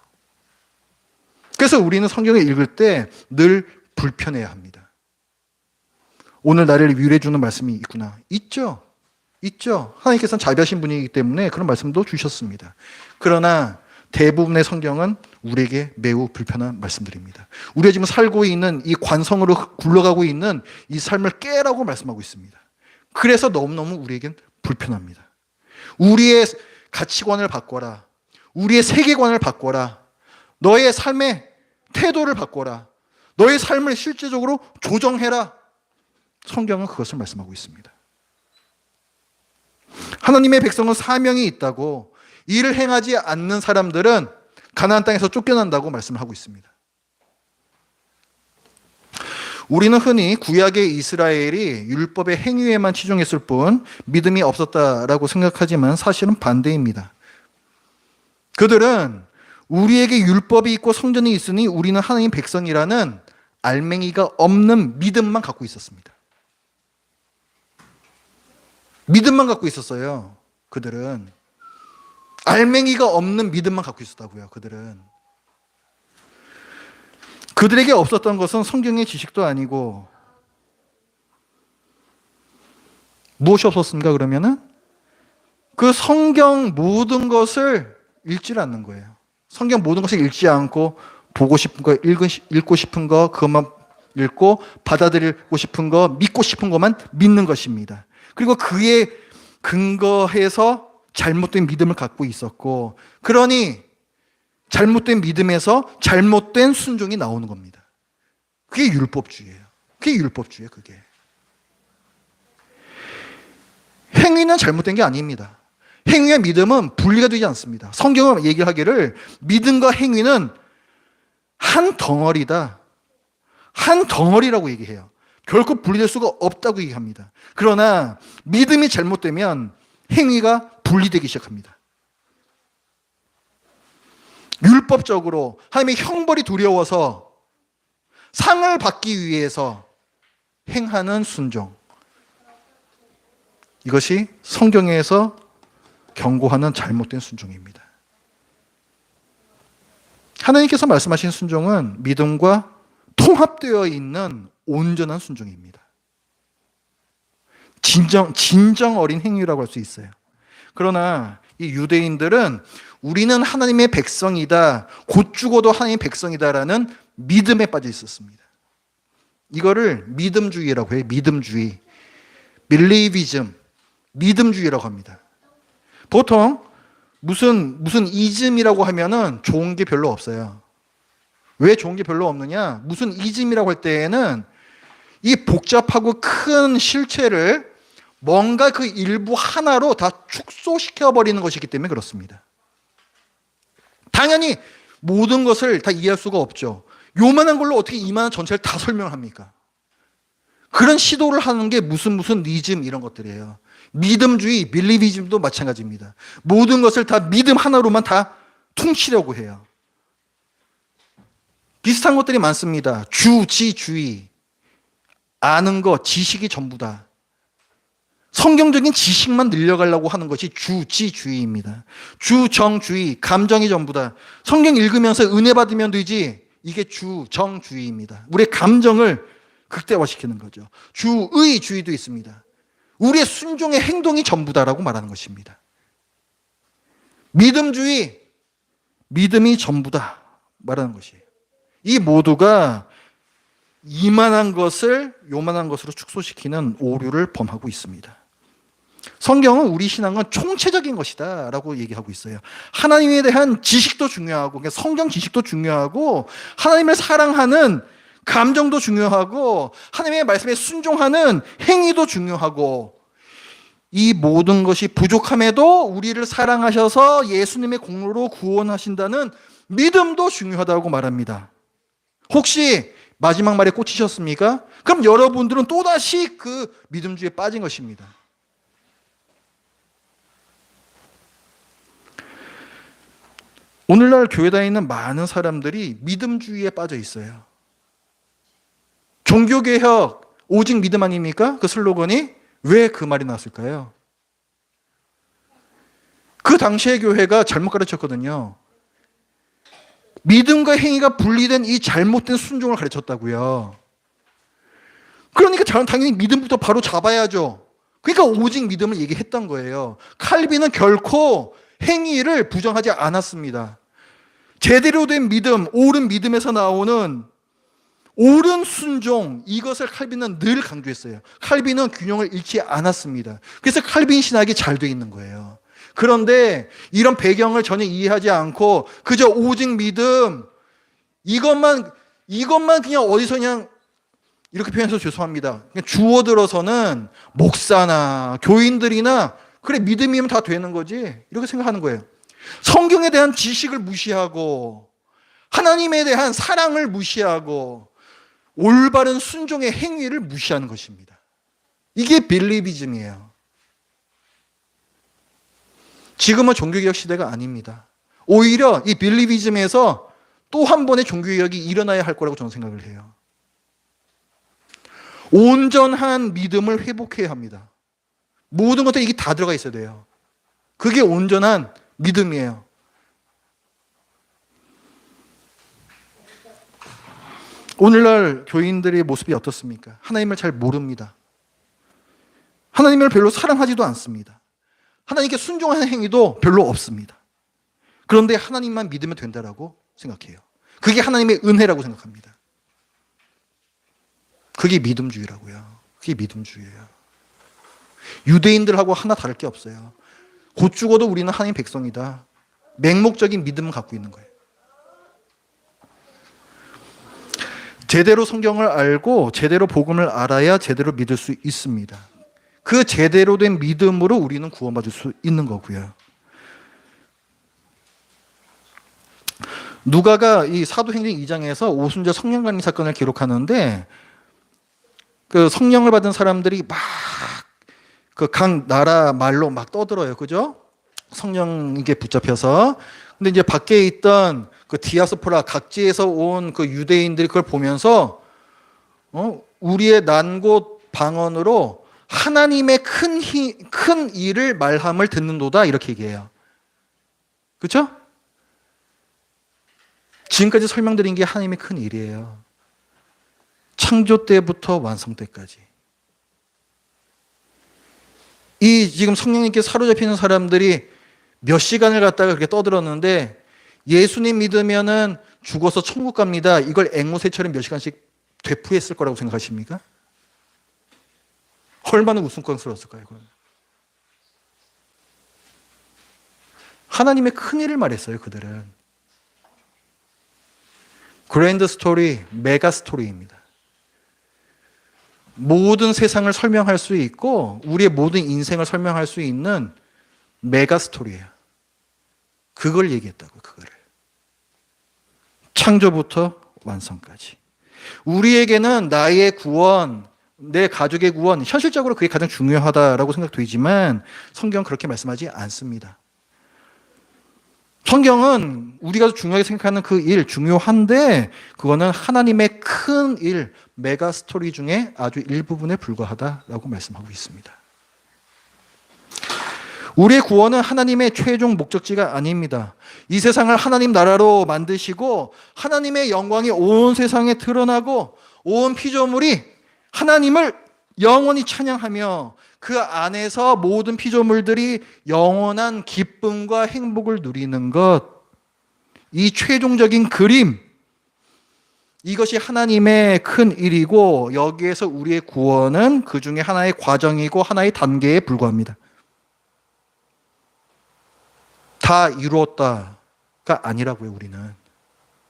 그래서 우리는 성경을 읽을 때 늘 불편해야 합니다. 오늘 나를 위로해 주는 말씀이 있구나. 있죠. 하나님께서는 자비하신 분이기 때문에 그런 말씀도 주셨습니다. 그러나 대부분의 성경은 우리에게 매우 불편한 말씀들입니다. 우리가 지금 살고 있는 이 관성으로 굴러가고 있는 이 삶을 깨라고 말씀하고 있습니다. 그래서 너무너무 우리에겐 불편합니다. 우리의 가치관을 바꿔라. 우리의 세계관을 바꿔라. 너의 삶의 태도를 바꿔라. 너의 삶을 실제적으로 조정해라. 성경은 그것을 말씀하고 있습니다. 하나님의 백성은 사명이 있다고, 이를 행하지 않는 사람들은 가나안 땅에서 쫓겨난다고 말씀을 하고 있습니다. 우리는 흔히 구약의 이스라엘이 율법의 행위에만 치중했을 뿐 믿음이 없었다라고 생각하지만 사실은 반대입니다. 그들은 우리에게 율법이 있고 성전이 있으니 우리는 하나님 백성이라는 알맹이가 없는 믿음만 갖고 있었습니다. 믿음만 갖고 있었어요. 그들은 알맹이가 없는 믿음만 갖고 있었다고요. 그들에게 없었던 것은 성경의 지식도 아니고 무엇이 없었습니까? 그러면은 그 성경 모든 것을 읽지 않는 거예요. 성경 모든 것을 읽지 않고 보고 싶은 거, 읽고 싶은 거 그것만 읽고 받아들이고 싶은 거, 믿고 싶은 것만 믿는 것입니다. 그리고 그에 근거해서 잘못된 믿음을 갖고 있었고, 그러니 잘못된 믿음에서 잘못된 순종이 나오는 겁니다. 그게 율법주의예요. 그게. 행위는 잘못된 게 아닙니다. 행위와 믿음은 분리가 되지 않습니다. 성경은 얘기하기를 믿음과 행위는 한 덩어리다. 한 덩어리라고 얘기해요. 결코 분리될 수가 없다고 얘기합니다. 그러나 믿음이 잘못되면 행위가 분리되기 시작합니다. 율법적으로 하나님의 형벌이 두려워서 상을 받기 위해서 행하는 순종, 이것이 성경에서 경고하는 잘못된 순종입니다. 하나님께서 말씀하신 순종은 믿음과 통합되어 있는 온전한 순종입니다. 진정 어린 행위라고 할 수 있어요. 그러나 이 유대인들은 우리는 하나님의 백성이다, 곧 죽어도 하나님의 백성이다라는 믿음에 빠져 있었습니다. 이거를 믿음주의라고 해요. 믿음주의, believism, 믿음주의라고 합니다. 보통 무슨 이즘이라고 하면은 좋은 게 별로 없어요. 왜 좋은 게 별로 없느냐? 무슨 이즘이라고 할 때에는 이 복잡하고 큰 실체를 뭔가 그 일부 하나로 다 축소시켜버리는 것이기 때문에 그렇습니다. 당연히 모든 것을 다 이해할 수가 없죠. 요만한 걸로 어떻게 이만한 전체를 다 설명합니까? 그런 시도를 하는 게 무슨 니즘 이런 것들이에요. 믿음주의, 빌리비즘도 마찬가지입니다. 모든 것을 다 믿음 하나로만 다 퉁치려고 해요. 비슷한 것들이 많습니다. 주지주의, 아는 것, 지식이 전부다. 성경적인 지식만 늘려가려고 하는 것이 주지주의입니다. 주정주의, 감정이 전부다. 성경 읽으면서 은혜 받으면 되지. 이게 주정주의입니다. 우리의 감정을 극대화시키는 거죠. 주의주의도 있습니다. 우리의 순종의 행동이 전부다라고 말하는 것입니다. 믿음주의, 믿음이 전부다 말하는 것이에요. 이 모두가 이만한 것을 요만한 것으로 축소시키는 오류를 범하고 있습니다. 성경은 우리 신앙은 총체적인 것이다 라고 얘기하고 있어요. 하나님에 대한 지식도 중요하고, 그러니까 성경 지식도 중요하고, 하나님을 사랑하는 감정도 중요하고, 하나님의 말씀에 순종하는 행위도 중요하고, 이 모든 것이 부족함에도 우리를 사랑하셔서 예수님의 공로로 구원하신다는 믿음도 중요하다고 말합니다. 혹시 마지막 말에 꽂히셨습니까? 그럼 여러분들은 또다시 그 믿음주의에 빠진 것입니다. 오늘날 교회 다니는 많은 사람들이 믿음주의에 빠져 있어요. 종교개혁, 오직 믿음 아닙니까? 그 슬로건이 왜 그 말이 나왔을까요? 그 당시의 교회가 잘못 가르쳤거든요. 믿음과 행위가 분리된 이 잘못된 순종을 가르쳤다고요. 그러니까 당연히 믿음부터 바로 잡아야죠. 그러니까 오직 믿음을 얘기했던 거예요. 칼빈은 결코 행위를 부정하지 않았습니다. 제대로 된 믿음, 옳은 믿음에서 나오는 옳은 순종, 이것을 칼빈은 늘 강조했어요. 칼빈은 균형을 잃지 않았습니다. 그래서 칼빈 신학이 잘 돼 있는 거예요. 그런데 이런 배경을 전혀 이해하지 않고 그저 오직 믿음, 이것만 그냥 어디서 그냥 이렇게 표현해서 죄송합니다. 그냥 주워들어서는 목사나 교인들이나 그래 믿음이면 다 되는 거지 이렇게 생각하는 거예요. 성경에 대한 지식을 무시하고 하나님에 대한 사랑을 무시하고 올바른 순종의 행위를 무시하는 것입니다. 이게 빌리비즘이에요. 지금은 종교개혁 시대가 아닙니다. 오히려 이 빌리비즘에서 또 한 번의 종교개혁이 일어나야 할 거라고 저는 생각을 해요. 온전한 믿음을 회복해야 합니다. 모든 것들이 이게 다 들어가 있어야 돼요. 그게 온전한 믿음이에요. 오늘날 교인들의 모습이 어떻습니까? 하나님을 잘 모릅니다. 하나님을 별로 사랑하지도 않습니다. 하나님께 순종하는 행위도 별로 없습니다. 그런데 하나님만 믿으면 된다라고 생각해요. 그게 하나님의 은혜라고 생각합니다. 그게 믿음주의라고요. 그게 믿음주의예요. 유대인들하고 하나 다를 게 없어요. 곧 죽어도 우리는 하나님의 백성이다. 맹목적인 믿음을 갖고 있는 거예요. 제대로 성경을 알고 제대로 복음을 알아야 제대로 믿을 수 있습니다. 그 제대로 된 믿음으로 우리는 구원받을 수 있는 거고요. 누가가 이 사도행전 2장에서 오순절 성령관리 사건을 기록하는데 그 성령을 받은 사람들이 막 그 각 나라 말로 막 떠들어요. 그죠? 성령에게 붙잡혀서. 근데 이제 밖에 있던 그 디아스포라 각지에서 온 그 유대인들이 그걸 보면서 우리의 난곳 방언으로 하나님의 큰 일을 말함을 듣는도다 이렇게 얘기해요. 그렇죠? 지금까지 설명드린 게 하나님의 큰 일이에요. 창조 때부터 완성 때까지. 이 지금 성령님께 사로잡히는 사람들이 몇 시간을 갖다가 그렇게 떠들었는데 예수님 믿으면은 죽어서 천국 갑니다. 이걸 앵무새처럼 몇 시간씩 되풀이했을 거라고 생각하십니까? 얼마나 웃음꽝스러웠을까요? 그건? 하나님의 큰 일을 말했어요. 그들은. 그랜드 스토리, 메가 스토리입니다. 모든 세상을 설명할 수 있고 우리의 모든 인생을 설명할 수 있는 메가 스토리예요. 그걸 얘기했다고, 그거를. 창조부터 완성까지. 우리에게는 나의 구원, 내 가족의 구원, 현실적으로 그게 가장 중요하다라고 생각되지만 성경은 그렇게 말씀하지 않습니다. 성경은 우리가 중요하게 생각하는 그 일, 중요한데 그거는 하나님의 큰 일, 메가 스토리 중에 아주 일부분에 불과하다라고 말씀하고 있습니다. 우리의 구원은 하나님의 최종 목적지가 아닙니다. 이 세상을 하나님 나라로 만드시고 하나님의 영광이 온 세상에 드러나고 온 피조물이 하나님을 영원히 찬양하며 그 안에서 모든 피조물들이 영원한 기쁨과 행복을 누리는 것, 이 최종적인 그림, 이것이 하나님의 큰 일이고 여기에서 우리의 구원은 그 중에 하나의 과정이고 하나의 단계에 불과합니다. 다 이루었다가 아니라고요. 우리는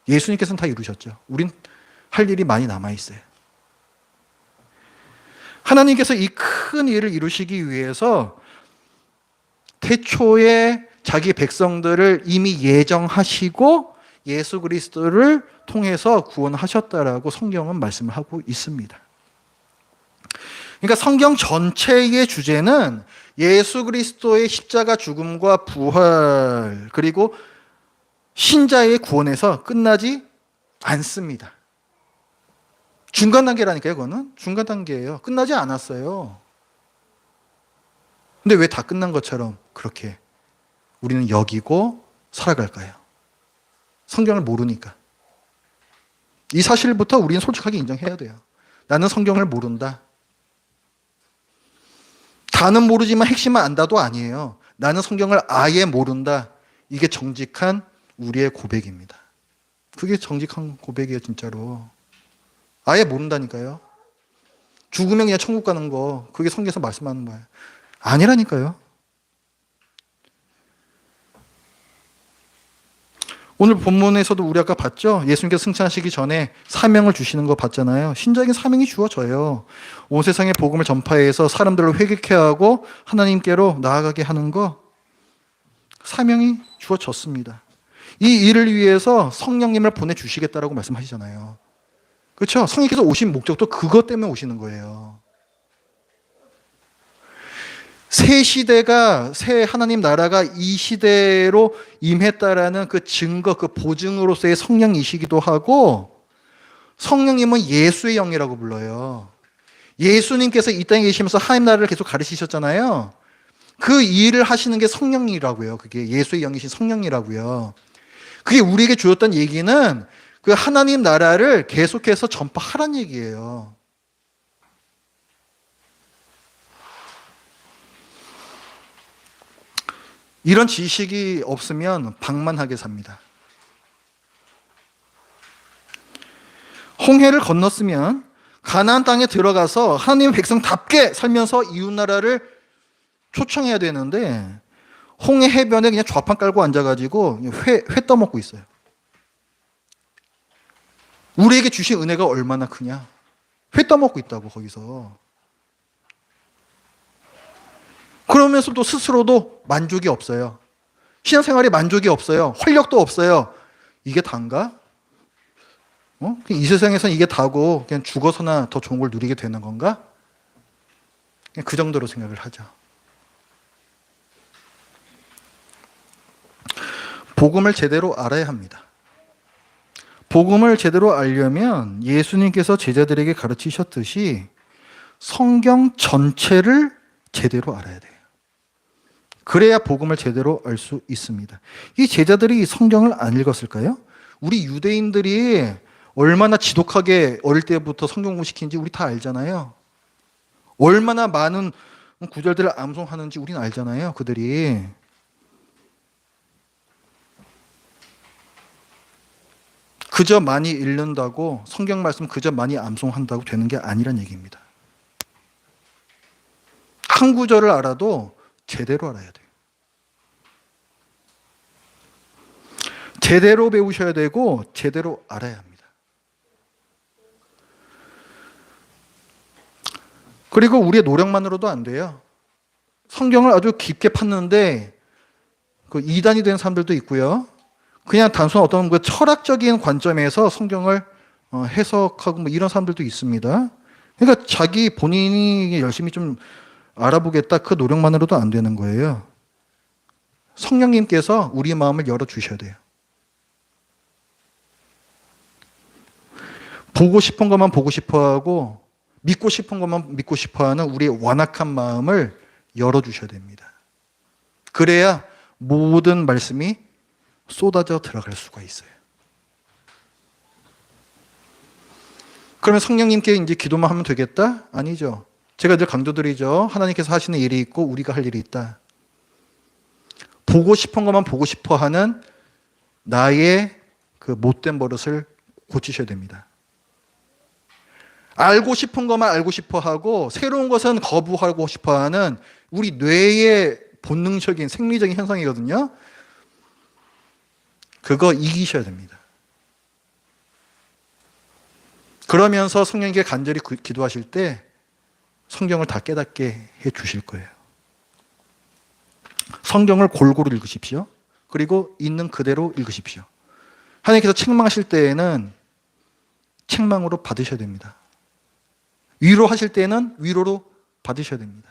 예수님께서는 다 이루셨죠. 우린 할 일이 많이 남아있어요. 하나님께서 이 큰 일을 이루시기 위해서 태초에 자기 백성들을 이미 예정하시고 예수 그리스도를 통해서 구원하셨다라고 성경은 말씀을 하고 있습니다. 그러니까 성경 전체의 주제는 예수 그리스도의 십자가 죽음과 부활 그리고 신자의 구원에서 끝나지 않습니다. 중간 단계라니까요. 그거는 중간 단계예요. 끝나지 않았어요. 근데 왜 다 끝난 것처럼 그렇게 우리는 여기고 살아갈까요? 성경을 모르니까. 이 사실부터 우리는 솔직하게 인정해야 돼요. 나는 성경을 모른다. 다는 모르지만 핵심만 안다도 아니에요. 나는 성경을 아예 모른다. 이게 정직한 우리의 고백입니다. 그게 정직한 고백이에요, 진짜로. 아예 모른다니까요. 죽으면 그냥 천국 가는 거, 그게 성경에서 말씀하는 거예요. 아니라니까요. 오늘 본문에서도 우리 아까 봤죠? 예수님께서 승천하시기 전에 사명을 주시는 거 봤잖아요. 신자에게 사명이 주어져요. 온 세상에 복음을 전파해서 사람들을 회개케 하고 하나님께로 나아가게 하는 거, 사명이 주어졌습니다. 이 일을 위해서 성령님을 보내주시겠다라고 말씀하시잖아요. 그렇죠? 성령께서 오신 목적도 그것 때문에 오시는 거예요. 새 시대가, 새 하나님 나라가 이 시대로 임했다라는 그 증거, 그 보증으로서의 성령이시기도 하고, 성령님은 예수의 영이라고 불러요. 예수님께서 이 땅에 계시면서 하나님 나라를 계속 가르치셨잖아요. 그 일을 하시는 게 성령이라고요. 그게 예수의 영이신 성령이라고요. 그게 우리에게 주었던 얘기는 그 하나님 나라를 계속해서 전파하라는 얘기예요. 이런 지식이 없으면 방만하게 삽니다. 홍해를 건넜으면 가나안 땅에 들어가서 하나님의 백성답게 살면서 이웃나라를 초청해야 되는데 홍해 해변에 그냥 좌판 깔고 앉아가지고 회 떠먹고 있어요. 우리에게 주신 은혜가 얼마나 크냐. 회 떠먹고 있다고 거기서. 그러면서도 스스로도 만족이 없어요. 신앙생활에 만족이 없어요. 활력도 없어요. 이게 단가? 이 세상에서는 이게 다고 그냥 죽어서나 더 좋은 걸 누리게 되는 건가? 그냥 그 정도로 생각을 하죠. 복음을 제대로 알아야 합니다. 복음을 제대로 알려면 예수님께서 제자들에게 가르치셨듯이 성경 전체를 제대로 알아야 돼요. 그래야 복음을 제대로 알 수 있습니다. 이 제자들이 성경을 안 읽었을까요? 우리 유대인들이 얼마나 지독하게 어릴 때부터 성경 공부시키는지 우리 다 알잖아요. 얼마나 많은 구절들을 암송하는지 우리는 알잖아요. 그들이. 그저 많이 읽는다고 성경 말씀 그저 많이 암송한다고 되는 게 아니란 얘기입니다. 한 구절을 알아도 제대로 알아야 돼요. 제대로 배우셔야 되고 제대로 알아야 합니다. 그리고 우리의 노력만으로도 안 돼요. 성경을 아주 깊게 팠는데 그 이단이 된 사람들도 있고요. 그냥 단순한 어떤 그 철학적인 관점에서 성경을 해석하고 뭐 이런 사람들도 있습니다. 그러니까 자기 본인이 열심히 좀 알아보겠다 그 노력만으로도 안 되는 거예요. 성령님께서 우리 마음을 열어주셔야 돼요. 보고 싶은 것만 보고 싶어하고 믿고 싶은 것만 믿고 싶어하는 우리의 완악한 마음을 열어주셔야 됩니다. 그래야 모든 말씀이 쏟아져 들어갈 수가 있어요. 그러면 성령님께 이제 기도만 하면 되겠다? 아니죠. 제가 늘 강조드리죠. 하나님께서 하시는 일이 있고 우리가 할 일이 있다. 보고 싶은 것만 보고 싶어 하는 나의 그 못된 버릇을 고치셔야 됩니다. 알고 싶은 것만 알고 싶어 하고 새로운 것은 거부하고 싶어 하는 우리 뇌의 본능적인 생리적인 현상이거든요. 그거 이기셔야 됩니다. 그러면서 성령님께 간절히 기도하실 때 성경을 다 깨닫게 해 주실 거예요. 성경을 골고루 읽으십시오. 그리고 있는 그대로 읽으십시오. 하나님께서 책망하실 때에는 책망으로 받으셔야 됩니다. 위로하실 때는 위로로 받으셔야 됩니다.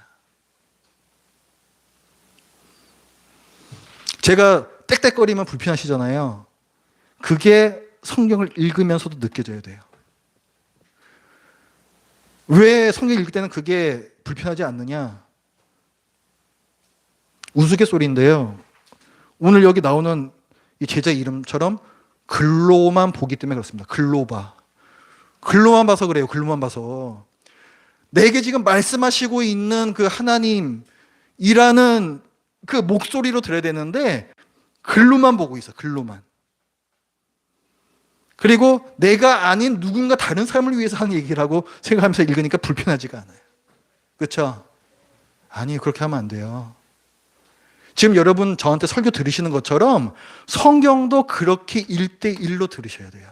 제가 떽떽거리면 불편하시잖아요. 그게 성경을 읽으면서도 느껴져야 돼요. 왜 성경 읽을 때는 그게 불편하지 않느냐? 우스갯소리인데요. 오늘 여기 나오는 이 제자 이름처럼 글로만 보기 때문에 그렇습니다. 글로만 봐서 그래요. 글로만 봐서. 내게 지금 말씀하시고 있는 그 하나님이라는 그 목소리로 들어야 되는데 글로만 보고 있어. 글로만. 그리고 내가 아닌 누군가 다른 삶을 위해서 하는 얘기를 하고 생각하면서 읽으니까 불편하지가 않아요. 그렇죠? 아니, 그렇게 하면 안 돼요. 지금 여러분 저한테 설교 들으시는 것처럼 성경도 그렇게 1대1로 들으셔야 돼요.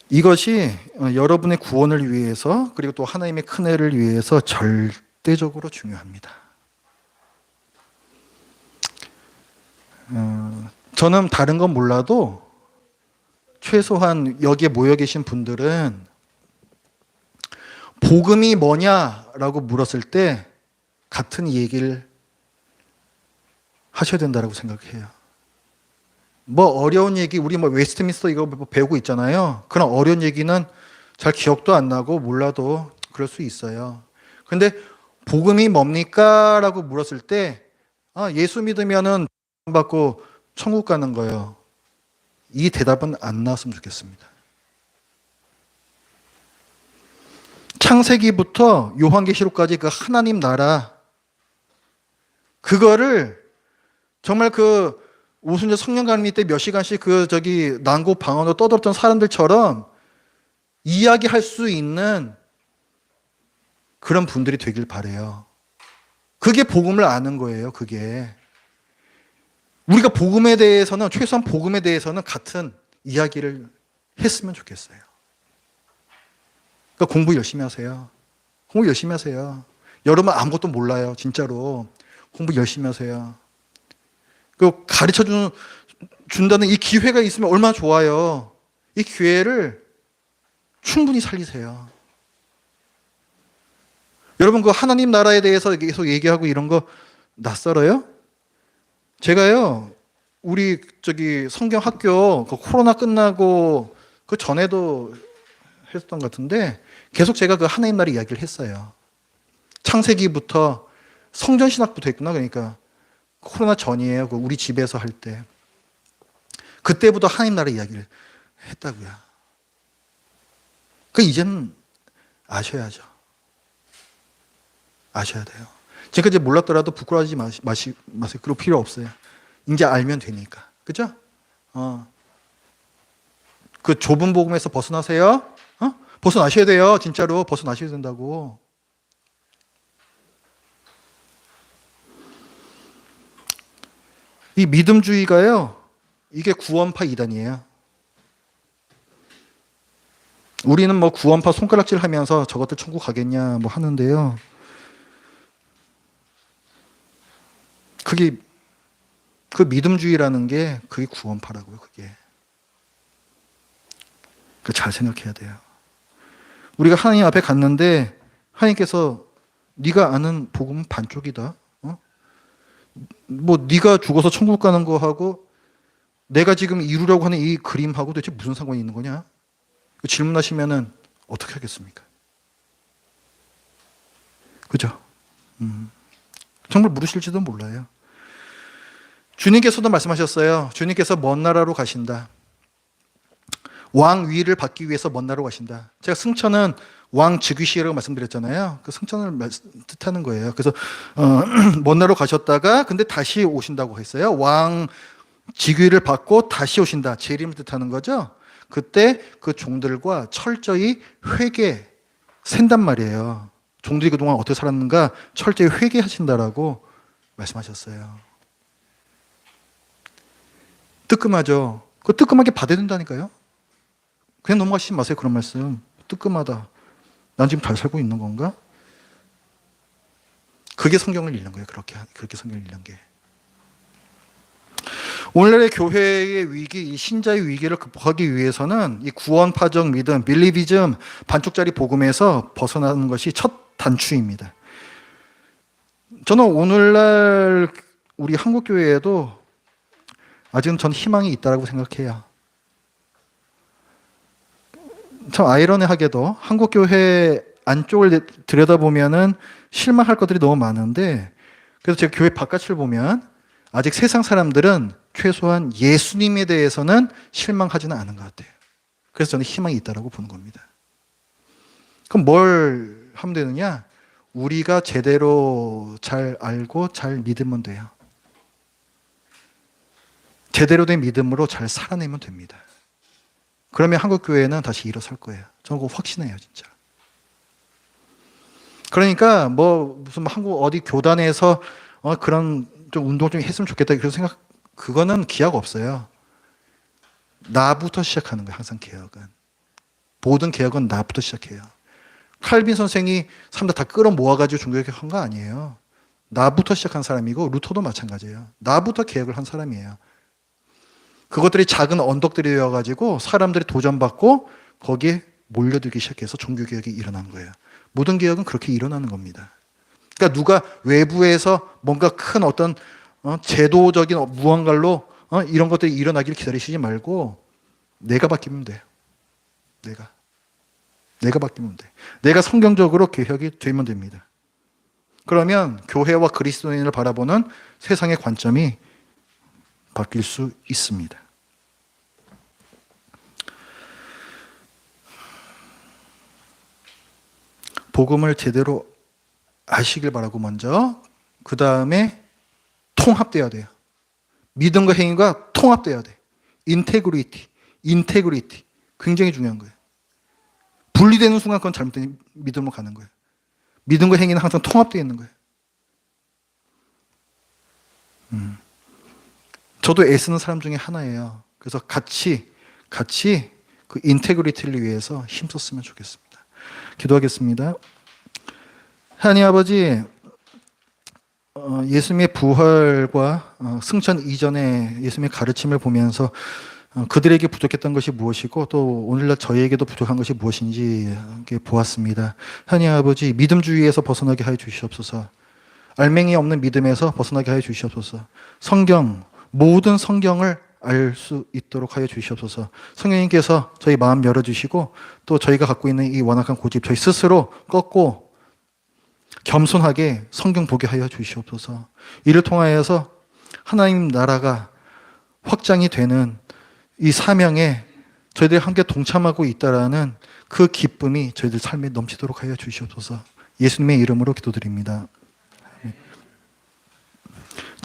이것이 여러분의 구원을 위해서 그리고 또 하나님의 큰 애를 위해서 절대적으로 중요합니다. 저는 다른 건 몰라도 최소한 여기에 모여 계신 분들은 복음이 뭐냐라고 물었을 때 같은 얘기를 하셔야 된다고 생각해요. 뭐 어려운 얘기, 우리 뭐 웨스트민스터 이거 배우고 있잖아요. 그런 어려운 얘기는 잘 기억도 안 나고 몰라도 그럴 수 있어요. 근데 복음이 뭡니까? 라고 물었을 때 예수 믿으면은 받고 천국 가는 거예요. 이 대답은 안 나왔으면 좋겠습니다. 창세기부터 요한계시록까지 그 하나님 나라 그거를 정말 그 오순절 성령 강림 때 몇 시간씩 난고 방언으로 떠들었던 사람들처럼 이야기할 수 있는 그런 분들이 되길 바라요. 그게 복음을 아는 거예요. 그게 우리가 복음에 대해서는 최소한 복음에 대해서는 같은 이야기를 했으면 좋겠어요. 그러니까 공부 열심히 하세요. 공부 열심히 하세요. 여러분 아무것도 몰라요. 진짜로 공부 열심히 하세요. 그 가르쳐 준다는 이 기회가 있으면 얼마나 좋아요. 이 기회를 충분히 살리세요. 여러분 그 하나님 나라에 대해서 계속 얘기하고 이런 거 낯설어요? 제가요 우리 성경 학교 그 코로나 끝나고 그 전에도 했었던 것 같은데 계속 제가 그 하나님 나라 이야기를 했어요. 창세기부터 성전 신학부터 했구나. 그러니까 코로나 전이에요. 우리 집에서 할 때. 그때부터 하나님 나라 이야기를 했다고요. 그 이제는 아셔야죠. 아셔야 돼요. 지금까지 몰랐더라도 부끄러워하지 마세요. 그럴 필요 없어요. 이제 알면 되니까. 그죠? 그 좁은 복음에서 벗어나세요. 벗어나셔야 돼요. 진짜로 벗어나셔야 된다고. 이 믿음주의가요, 이게 구원파 이단이에요. 우리는 뭐 구원파 손가락질 하면서 저것들 천국 가겠냐 뭐 하는데요. 그게 그 믿음주의라는 게 그게 구원파라고요. 그게. 잘 생각해야 돼요. 우리가 하나님 앞에 갔는데 하나님께서 네가 아는 복음은 반쪽이다. 뭐 네가 죽어서 천국 가는 거하고 내가 지금 이루려고 하는 이 그림하고 도대체 무슨 상관이 있는 거냐? 질문하시면은 어떻게 하겠습니까? 그죠? 정말 물으실지도 몰라요. 주님께서도 말씀하셨어요. 주님께서 먼 나라로 가신다. 왕 위를 받기 위해서 먼 나라로 가신다. 제가 승천은 왕 즉위시라고 말씀드렸잖아요. 그 승천을 뜻하는 거예요. 그래서 먼 나라로 가셨다가 근데 다시 오신다고 했어요. 왕 직위를 받고 다시 오신다. 재림을 뜻하는 거죠. 그때 그 종들과 철저히 샌단 말이에요. 종들이 그동안 어떻게 살았는가 철저히 회개하신다라고 말씀하셨어요. 뜨끔하죠. 그 뜨끔하게 받아야 된다니까요. 그냥 넘어가시지 마세요. 그런 말씀. 뜨끔하다. 난 지금 잘 살고 있는 건가? 그게 성경을 읽는 거예요. 그렇게 성경을 읽는 게. 오늘날의 교회의 위기, 이 신자의 위기를 극복하기 위해서는 이 구원파적 믿음, 빌리비즘, 반쪽짜리 복음에서 벗어나는 것이 첫 단추입니다. 저는 오늘날 우리 한국교회에도 아직은 전 희망이 있다고 생각해요. 참 아이러니하게도 한국교회 안쪽을 들여다보면은 실망할 것들이 너무 많은데, 그래서 제가 교회 바깥을 보면 아직 세상 사람들은 최소한 예수님에 대해서는 실망하지는 않은 것 같아요. 그래서 저는 희망이 있다고 보는 겁니다. 그럼 뭘 하면 되느냐? 우리가 제대로 잘 알고 잘 믿으면 돼요. 제대로 된 믿음으로 잘 살아내면 됩니다. 그러면 한국교회는 다시 일어설 거예요. 저는 그거 확신해요, 진짜. 그러니까 무슨 한국 어디 교단에서 그런 좀 운동 좀 했으면 좋겠다 그런 생각, 그거는 기약 없어요. 나부터 시작하는 거예요. 항상 개혁은. 모든 개혁은 나부터 시작해요. 칼빈 선생이 사람들 다 끌어모아가지고 종교개혁한 거 아니에요. 나부터 시작한 사람이고 루터도 마찬가지예요. 나부터 개혁을 한 사람이에요. 그것들이 작은 언덕들이 되어가지고 사람들이 도전받고 거기에 몰려들기 시작해서 종교개혁이 일어난 거예요. 모든 개혁은 그렇게 일어나는 겁니다. 그러니까 누가 외부에서 뭔가 큰 어떤 제도적인 무언가로 이런 것들이 일어나기를 기다리시지 말고 내가 바뀌면 돼요. 내가 바뀌면 돼. 내가 성경적으로 개혁이 되면 됩니다. 그러면 교회와 그리스도인을 바라보는 세상의 관점이 바뀔 수 있습니다. 복음을 제대로 아시길 바라고 먼저, 그 다음에 통합돼야 돼요. 믿음과 행위가 통합돼야 돼. 인테그리티. 굉장히 중요한 거예요. 분리되는 순간 그건 잘못된 믿음으로 가는 거예요. 믿음과 행위는 항상 통합되어 있는 거예요. 저도 애쓰는 사람 중에 하나예요. 그래서 같이 그 인테그리티를 위해서 힘썼으면 좋겠습니다. 기도하겠습니다. 하나님 아버지, 예수님의 부활과 승천 이전에 예수님의 가르침을 보면서 그들에게 부족했던 것이 무엇이고 또 오늘날 저희에게도 부족한 것이 무엇인지 보았습니다. 하나님 아버지, 믿음주의에서 벗어나게 하여 주시옵소서. 알맹이 없는 믿음에서 벗어나게 하여 주시옵소서. 모든 성경을 알 수 있도록 하여 주시옵소서. 성령님께서 저희 마음 열어주시고 또 저희가 갖고 있는 이 완악한 고집 저희 스스로 꺾고 겸손하게 성경 보게 하여 주시옵소서. 이를 통하여서 하나님 나라가 확장이 되는 이 사명에 저희들이 함께 동참하고 있다라는 그 기쁨이 저희들 삶에 넘치도록 하여 주시옵소서. 예수님의 이름으로 기도드립니다.